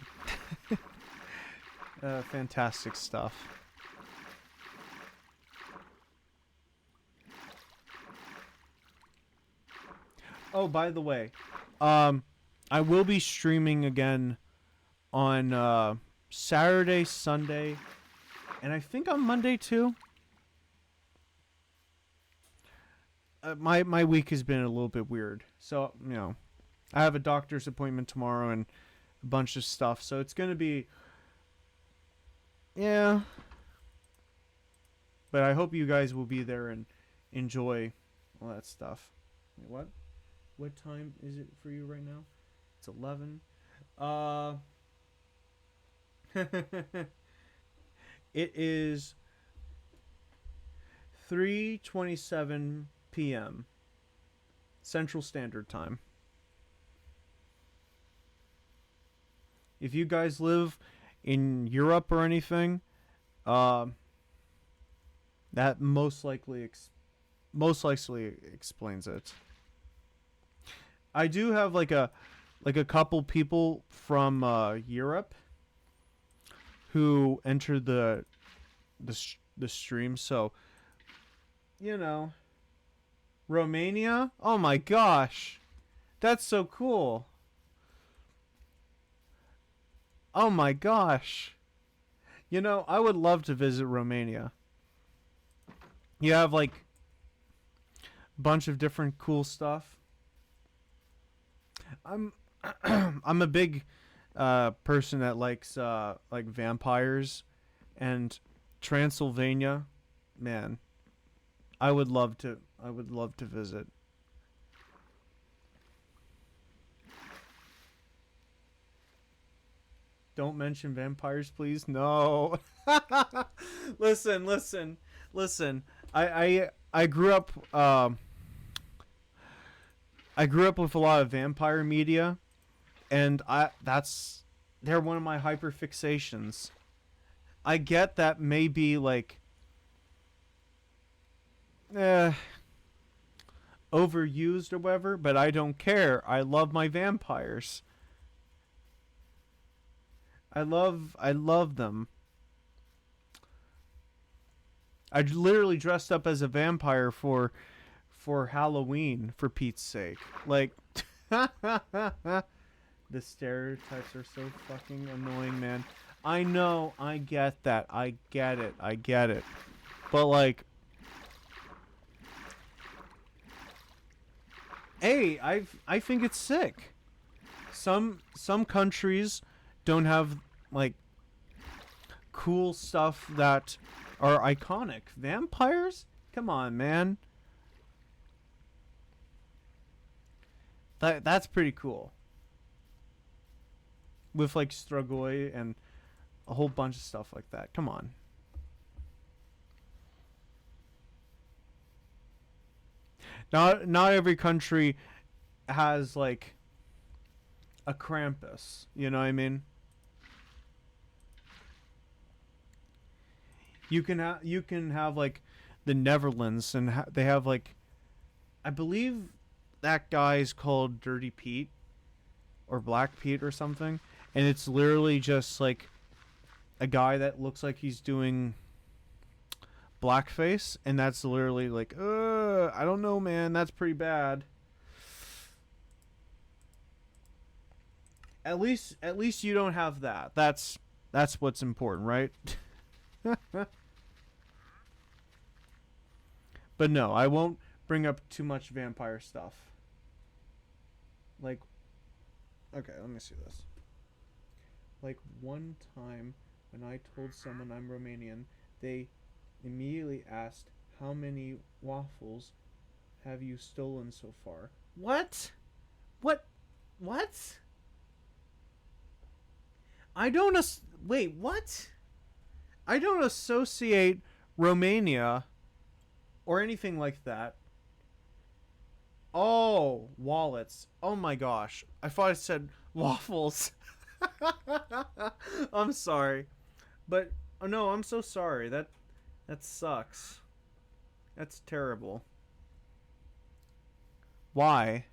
fantastic stuff. Oh, by the way, um, I will be streaming again on Saturday, Sunday, And I think on Monday too. My week has been a little bit weird. So, I have a doctor's appointment tomorrow and a bunch of stuff. So it's going to be, yeah. But I hope you guys will be there and enjoy all that stuff. Wait, what? What time is it for you right now? It's 11. It is 3:27 p.m. Central Standard Time. If you guys live in Europe or anything, that most likely explains it. I do have like a couple people from Europe who entered the stream, so Romania. Oh my gosh, that's so cool. Oh my gosh, I would love to visit Romania. You have like a bunch of different cool stuff. I'm I'm a big person that likes like vampires and Transylvania. Man, I would love to visit. Don't mention vampires, please. No. Listen. I grew up I grew up with a lot of vampire media, and they're one of my hyperfixations. I get that maybe like overused or whatever, but I don't care. I love my vampires. I love them. I literally dressed up as a vampire for Halloween, for Pete's sake. Like the stereotypes are so fucking annoying, man. I know, I get that. I get it. But like, hey, I think it's sick. Some countries don't have like cool stuff that are iconic. Vampires? Come on, man. That's pretty cool. With like Strigoi and a whole bunch of stuff like that. Come on. Not every country has like a Krampus. You know what I mean? You can have like the Netherlands, and they have like, I believe that guy's called Dirty Pete or Black Pete or something, and it's literally just like a guy that looks like he's doing blackface, and that's literally like, I don't know, man, that's pretty bad. At least you don't have that. That's what's important, right? But no, I won't bring up too much vampire stuff. Like, okay, let me see this. Like, one time when I told someone I'm Romanian, they immediately asked, how many waffles have you stolen so far? What? What? I don't wait, what? I don't associate Romania or anything like that. Oh, wallets. Oh my gosh. I thought I said waffles. I'm sorry. But oh no, I'm so sorry. That sucks. That's terrible. Why?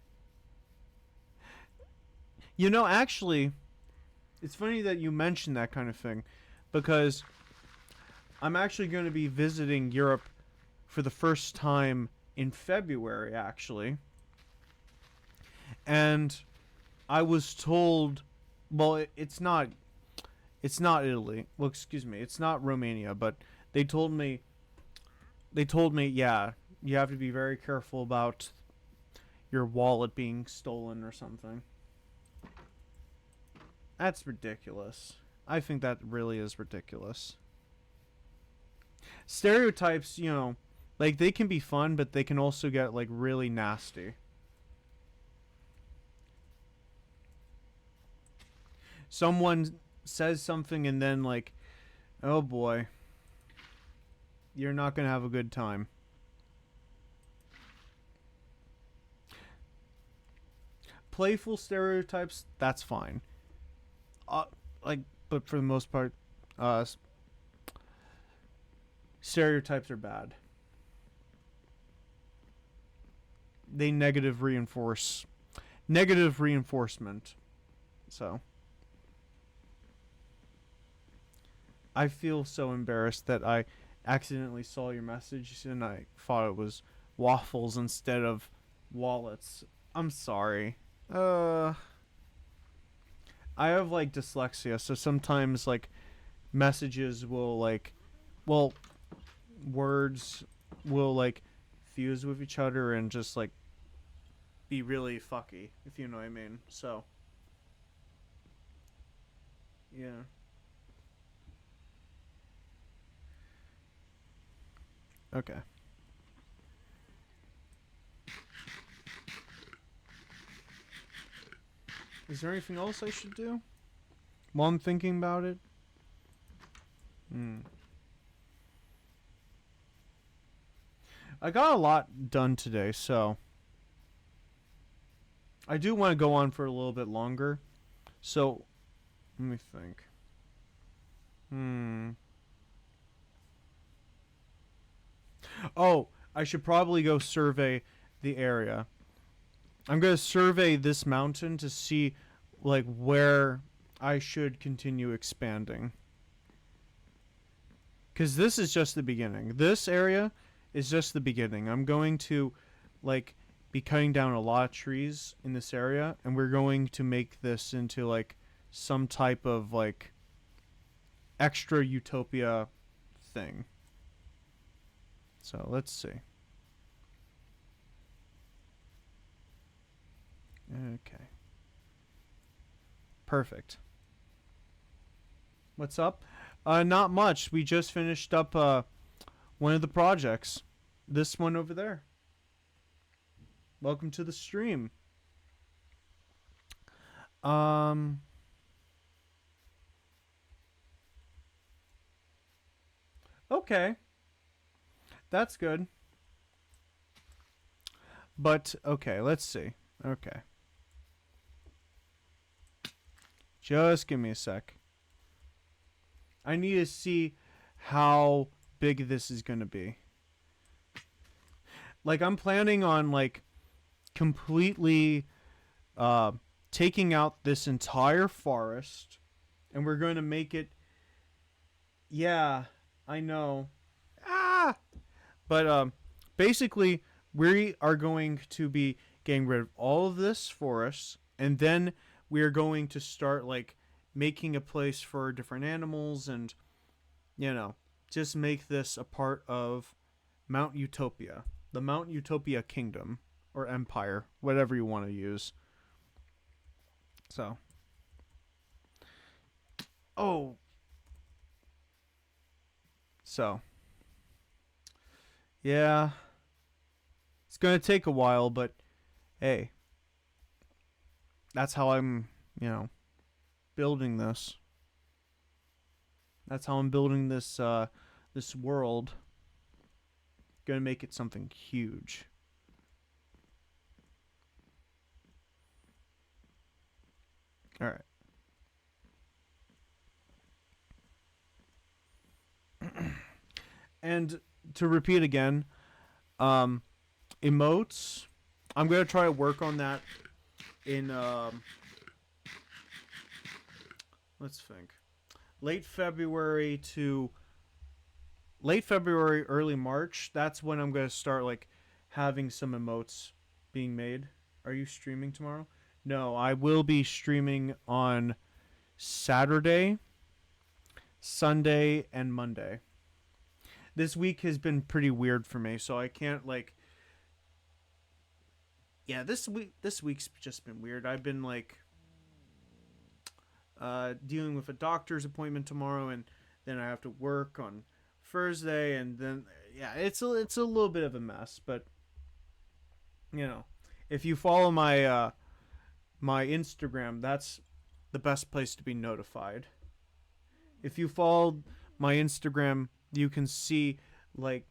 Actually, it's funny that you mentioned that kind of thing, because I'm actually going to be visiting Europe for the first time in February, actually. And I was told, well, it's not It's not Italy. Well, excuse me. It's not Romania, but they told me yeah, you have to be very careful about your wallet being stolen or something. That's ridiculous. I think that really is ridiculous. Stereotypes, like they can be fun, but they can also get like really nasty. Someone says something and then like, oh boy, you're not going to have a good time. Playful stereotypes, that's fine. Uh, like, but for the most part, uh, stereotypes are bad. They negative reinforcement. So I feel so embarrassed that I accidentally saw your message and I thought it was waffles instead of wallets. I'm sorry. Uh, I have like dyslexia, so sometimes like messages will like, well, words will like fuse with each other and just like be really fucky, if you know what I mean. So, yeah. Okay. Is there anything else I should do while I'm thinking about it? Hmm. I got a lot done today, so I do want to go on for a little bit longer. So, let me think. Hmm. Oh, I should probably go survey the area. I'm going to survey this mountain to see like where I should continue expanding. Cuz this is just the beginning. This area is just the beginning. I'm going to like be cutting down a lot of trees in this area and we're going to make this into like some type of like extra utopia thing. So, let's see. Okay. Perfect. What's up? Not much. We just finished up one of the projects. This one over there. Welcome to the stream. Um okay. That's good. But okay, let's see. Okay. Just give me a sec. I need to see how big this is going to be. Like I'm planning on like completely uh taking out this entire forest and we're going to make it. Yeah, I know. Ah, but basically we are going to be getting rid of all of this forest and then we are going to start like making a place for different animals and you know, just make this a part of Mount Utopia, the Mount Utopia kingdom or empire, whatever you want to use. So, oh, so yeah, it's going to take a while, but hey, that's how I'm, you know, building this. That's how I'm building this world. Going to make it something huge. All right. And to repeat again, um, emotes. I'm gonna try to work on that in let's think, late February to late February, early March. That's when I'm gonna start like having some emotes being made. Are you streaming tomorrow? No, I will be streaming on Saturday. Sunday, and Monday. This week has been pretty weird for me, so I can't like. Yeah, this week's just been weird. I've been like dealing with a doctor's appointment tomorrow, and then I have to work on Thursday, and then yeah, it's a little bit of a mess. But you know, if you follow my Instagram, that's the best place to be notified. If you follow my Instagram, you can see like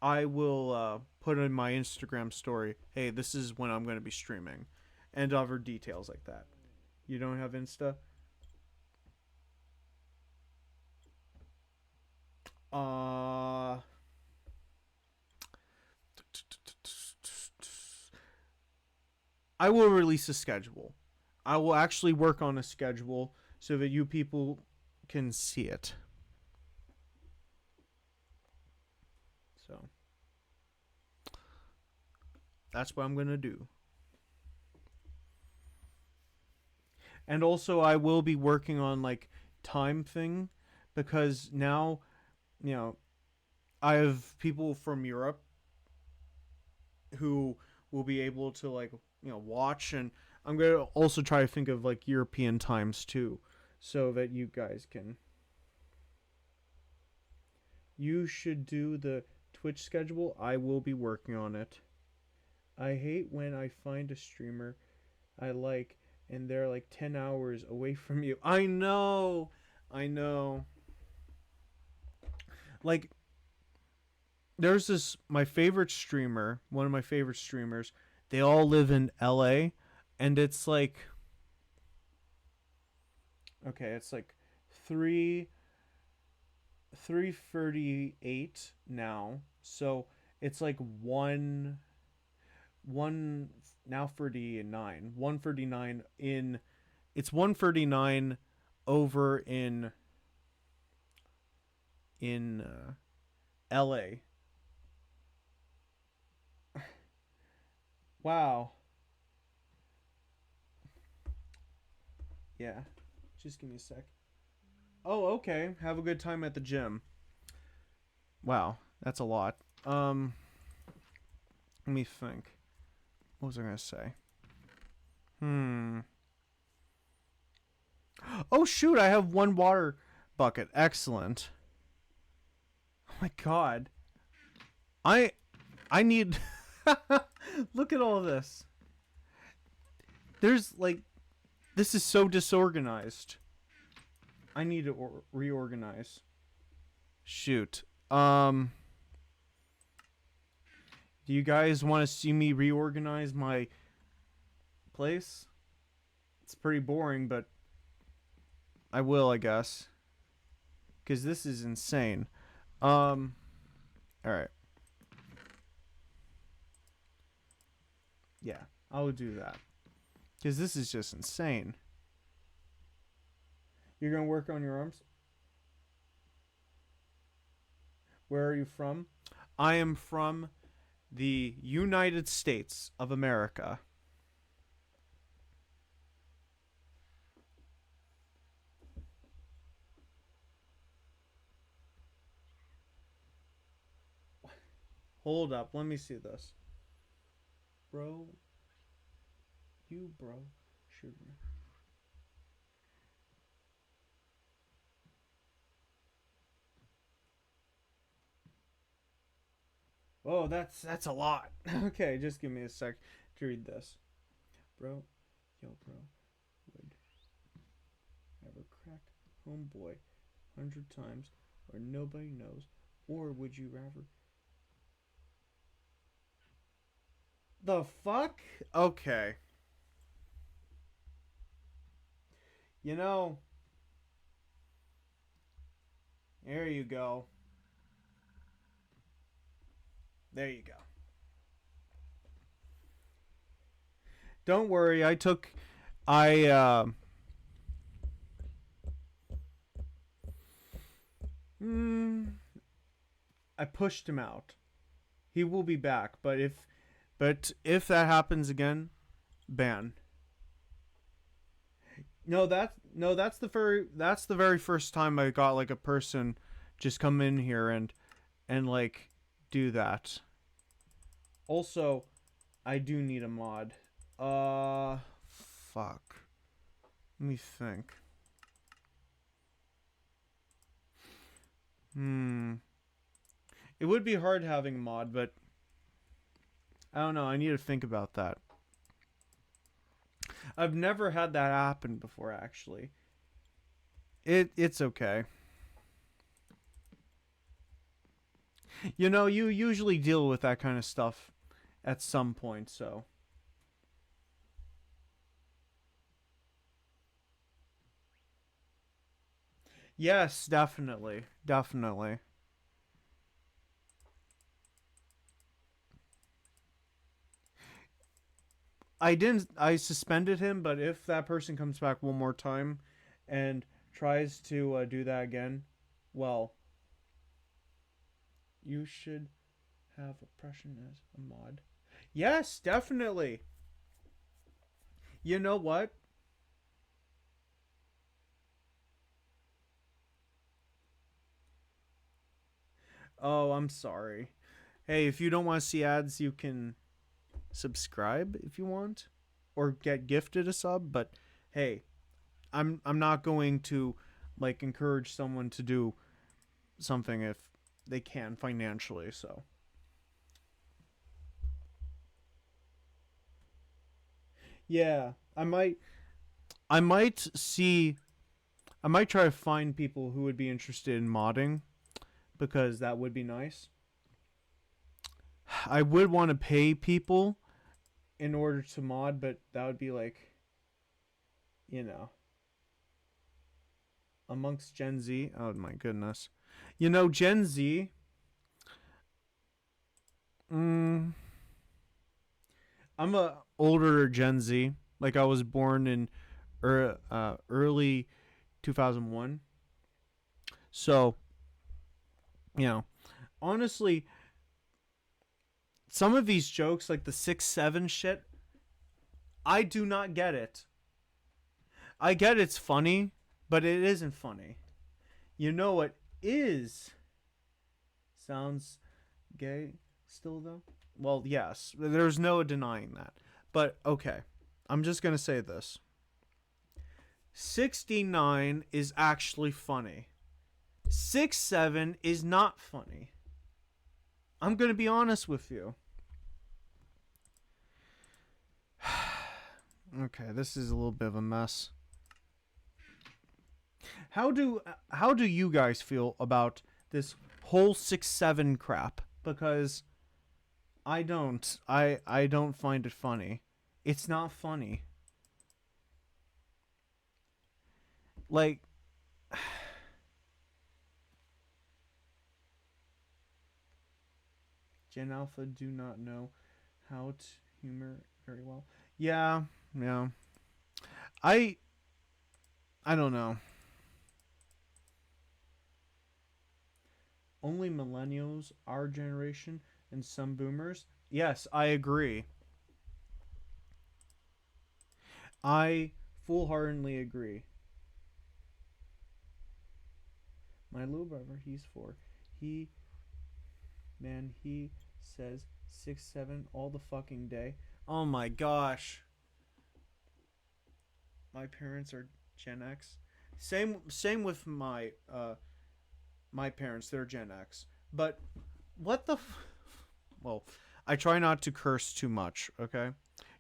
I will put in my Instagram story, hey, this is when I'm going to be streaming, and other details like that. You don't have Insta? Uh, I will release a schedule. I will actually work on a schedule so that you people can see it. So that's what I'm going to do. And also, I will be working on like time thing because now, you know, I have people from Europe who will be able to like watch, and I'm gonna also try to think of like European times too, so that you guys can. You should do the Twitch schedule. I will be working on it. I hate when I find a streamer I like and they're like 10 hours away from you. I know. I know. Like there's this my favorite streamer, one of my favorite streamers. They all live in LA, and it's like okay, it's like 3:38 now. So it's like one now 39. 1:39 in it's 1:39 over in LA. Wow. Yeah. Just give me a sec. Oh, okay. Have a good time at the gym. Wow, that's a lot. Let me think. What was I gonna say? Hmm. Oh shoot, I have one water bucket. Excellent. Oh my god. I I need look at all this. There's like this is so disorganized. I need to reorganize. Shoot. Do you guys want to see me reorganize my place? It's pretty boring, but I will, I guess. Cuz this is insane. All right. Yeah, I'll do that. Cuz this is just insane. You're going to work on your arms? Where are you from? I am from the United States of America. Hold up, let me see this. Bro, bro, shoot me. Oh, that's a lot. Okay, just give me a sec to read this. Bro, bro, would ever crack homeboy 100 times or nobody knows, or would you rather? The fuck? Okay. You know, there you go. There you go. Don't worry, I mm, I pushed him out. He will be back, but if that happens again, ban. That's the very first time I got like a person just come in here and like do that. Also, I do need a mod. Fuck. Let me think. Hmm. It would be hard having a mod, but I don't know. I need to think about that. I've never had that happen before, actually. It's okay. You know, you usually deal with that kind of stuff at some point, so. Yes, definitely. Definitely. I suspended him, but if that person comes back one more time and tries to do that again, well, you should have oppression as a mod. Yes, definitely. You know what? Oh, I'm sorry. Hey, if you don't want to see ads, you can subscribe if you want or get gifted a sub, but hey, I'm not going to like encourage someone to do something if they can financially, so. Yeah, I might see I might try to find people who would be interested in modding because that would be nice. I would want to pay people in order to mod, but that would be like, you know, amongst Gen Z. Oh my goodness. You know, Gen Z, mm, I'm a older Gen Z. Like I was born in early 2001. So, you know, honestly, some of these jokes, like the 6'7" shit, I do not get it. I get it's funny, but it isn't funny. You know what is sounds gay still though? Well, yes, there's no denying that. But okay, I'm just going to say this. 69 is actually funny. 6'7" is not funny. I'm going to be honest with you. Okay, this is a little bit of a mess. How do you guys feel about this whole 6'7" crap? Because I don't find it funny. It's not funny. Like Gen Alpha do not know how to humor very well. Yeah, yeah. I I don't know. Only millennials, our generation, and some boomers. Yes, I agree. I full heartedly agree. My little brother, he's 4. He he says 6'7" all the fucking day. Oh my gosh. My parents are Gen X. Same with my parents. They're Gen X. But what the well, I try not to curse too much, okay?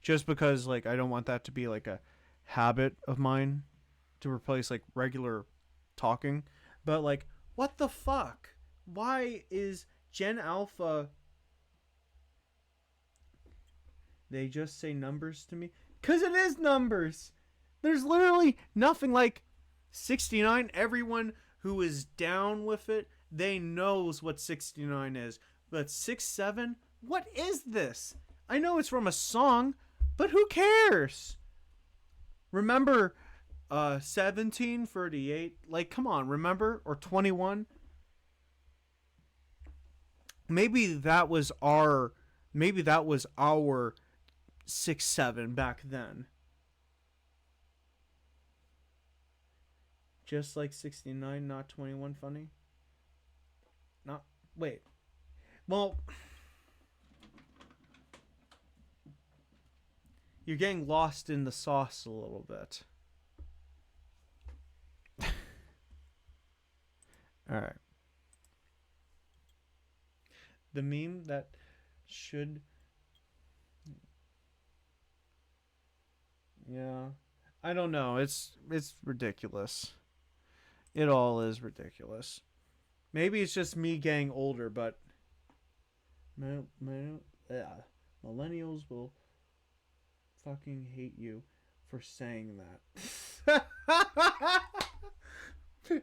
Just because like I don't want that to be like a habit of mine to replace like regular talking. But like what the fuck? Why is Gen Alpha they just say numbers to me? Cuz it is numbers. There's literally nothing like 69. Everyone who is down with it, they knows what 69 is. But 6'7"? What is this? I know it's from a song, but who cares? Remember 1738? Like come on, remember? Or 21? Maybe that was our 6'7" back then. Just like 69, not 21 funny? Not. Wait. Well, you're getting lost in the sauce a little bit. Alright. The meme that should. Yeah. I don't know. It's ridiculous. It all is ridiculous. Maybe it's just me getting older, but millennials will fucking hate you for saying that.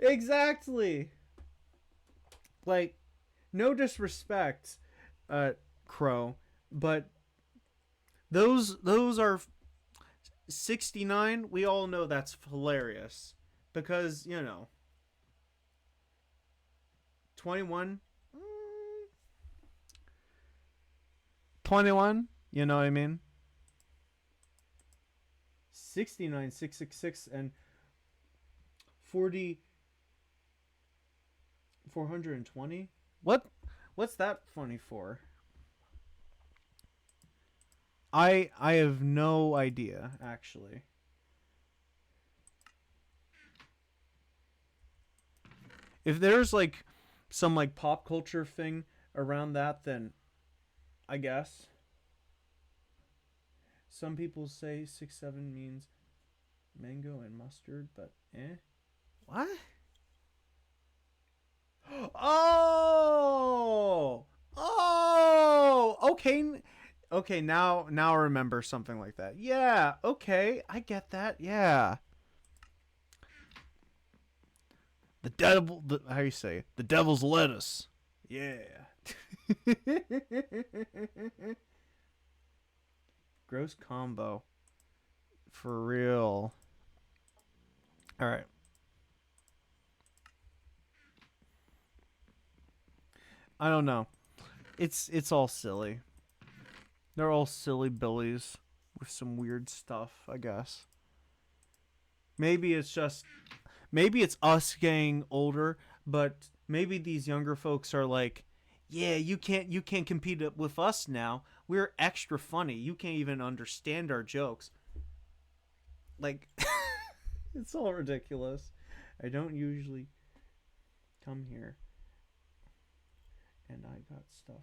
Exactly. Like, no disrespect, Crow, but those are 69. We all know that's hilarious because 21. 21. You know what I mean? 69, 666, and 40. 420. What's that funny for? I have no idea, actually. If there's like some like pop culture thing around that, then I guess. Some people say 6-7 means mango and mustard, but What? Oh, okay. Now I remember something like that. Yeah, okay, I get that. Yeah, the devil. How you say it? The devil's lettuce. Yeah. Gross combo. For real. All right. I don't know. It's all silly. They're all silly billies with some weird stuff, I guess. Maybe it's us getting older, but maybe these younger folks are like, yeah, you can't compete with us now. We're extra funny. You can't even understand our jokes. Like it's all ridiculous. I don't usually come here and I got stuff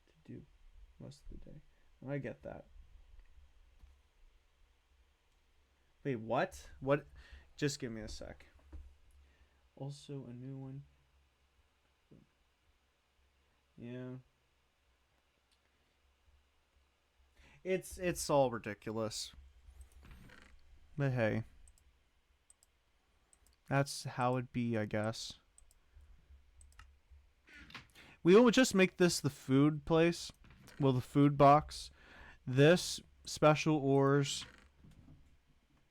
to do most of the day. I get that. Wait, what? What? Just give me a sec. Also, a new one. Yeah. It's all ridiculous. But hey, that's how it be, I guess. We will just make this the food place. Well, the food box. This special ores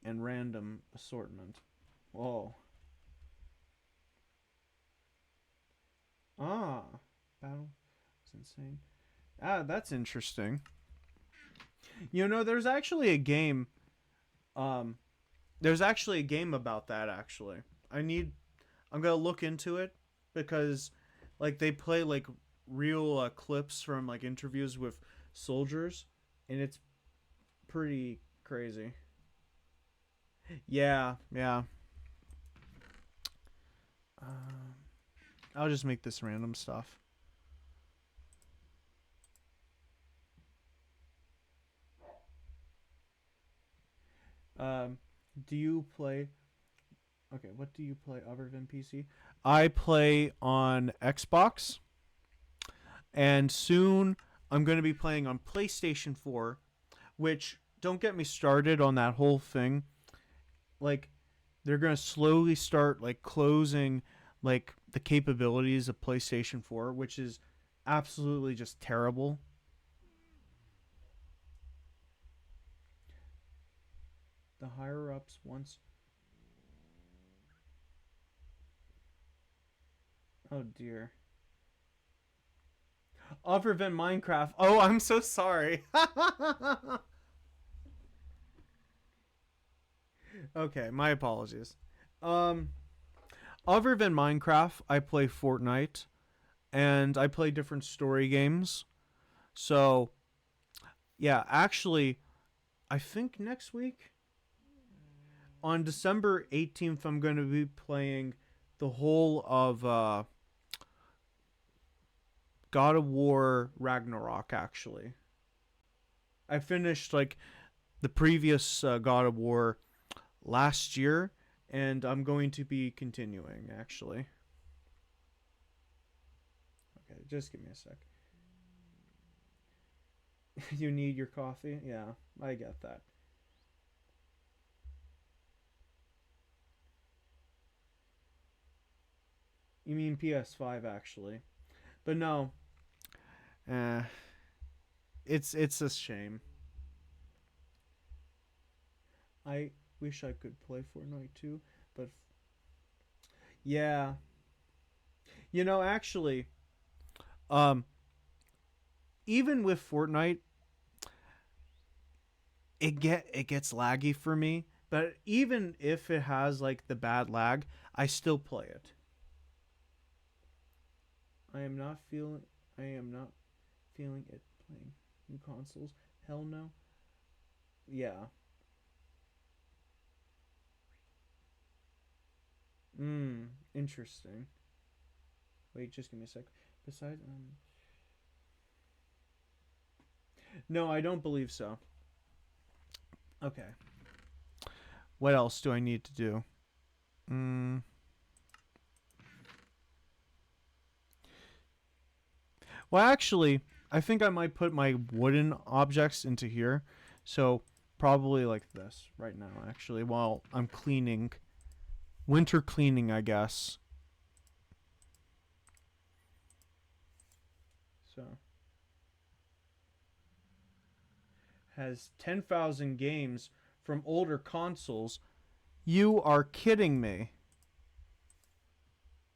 and random assortment. Whoa. Ah, battle. It's insane. Ah, that's interesting. There's actually a game. There's actually a game about that. Actually, I'm gonna look into it because, like, they play like real clips from like interviews with soldiers, and it's pretty crazy. Yeah, yeah. Um, I'll just make this random stuff. Um, do you play? Okay, what do you play other than PC? I play on Xbox, and soon I'm going to be playing on PlayStation 4, which don't get me started on that whole thing. Like, they're going to slowly start like closing like the capabilities of PlayStation 4, which is absolutely just terrible. The higher ups once. Oh dear. Other than Minecraft. Oh, I'm so sorry. Okay, my apologies. Um Other than Minecraft, I play Fortnite and I play different story games. So, yeah, actually, I think next week on December 18th, I'm going to be playing the whole of God of War Ragnarok, actually. I finished like the previous God of War last year, and I'm going to be continuing, actually. Okay, just give me a sec. You need your coffee? Yeah, I get that. You mean PS5, actually. But no, uh, it's a shame. I wish I could play Fortnite too, but yeah, actually, um, even with Fortnite, it gets laggy for me. But even if it has like the bad lag, I still play it. I am not feeling. I am not feeling it playing new consoles. Hell no. Yeah. Interesting. Wait, just give me a sec. Besides, no, I don't believe so. Okay. What else do I need to do? Mm. Well, actually, I think I might put my wooden objects into here. So, probably like this right now, actually, while I'm cleaning. Winter cleaning, I guess. So, has 10,000 games from older consoles. You are kidding me.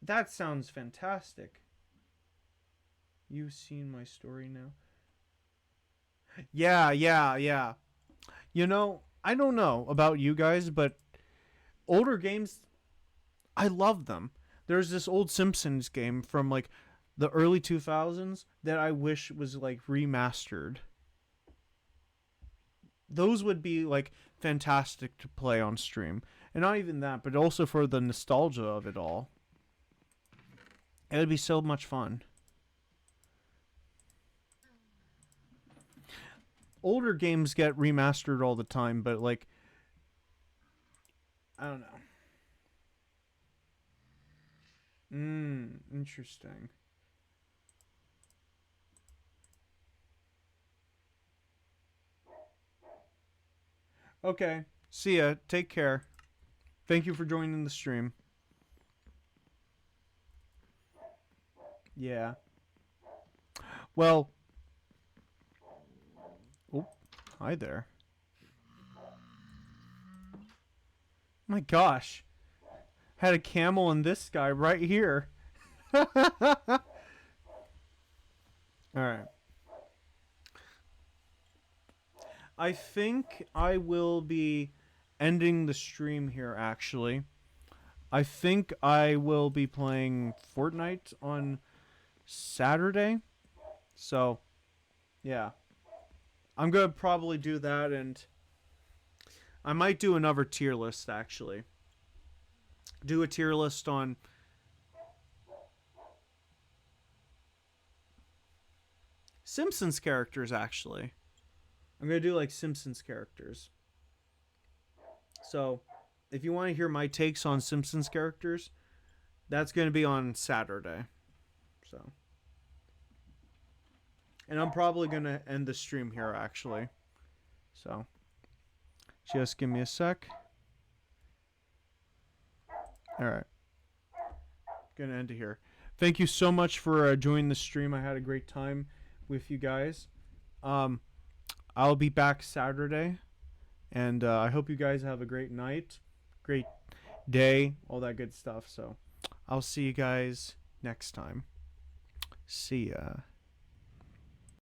That sounds fantastic. You've seen my story now. Yeah, yeah, yeah. I don't know about you guys, but older games, I love them. There's this old Simpsons game from like the early 2000s that I wish was like remastered. Those would be like fantastic to play on stream. And not even that, but also for the nostalgia of it all. It would be so much fun. Older games get remastered all the time, but like I don't know. Interesting. Okay. See ya. Take care. Thank you for joining the stream. Yeah. Well, oh, hi there. My gosh. Had a camel and this guy right here. All right. I think I will be ending the stream here, actually. I think I will be playing Fortnite on Saturday. So, yeah. I'm going to probably do that, and I might do another tier list, actually. Do a tier list on Simpsons characters, actually. I'm going to do like Simpsons characters. So, if you want to hear my takes on Simpsons characters, that's going to be on Saturday. So, and I'm probably going to end the stream here, actually. So, just give me a sec. All right. Gonna end it here. Thank you so much for joining the stream. I had a great time with you guys. Um, I'll be back Saturday, and I hope you guys have a great night, great day, all that good stuff. So, I'll see you guys next time. See ya.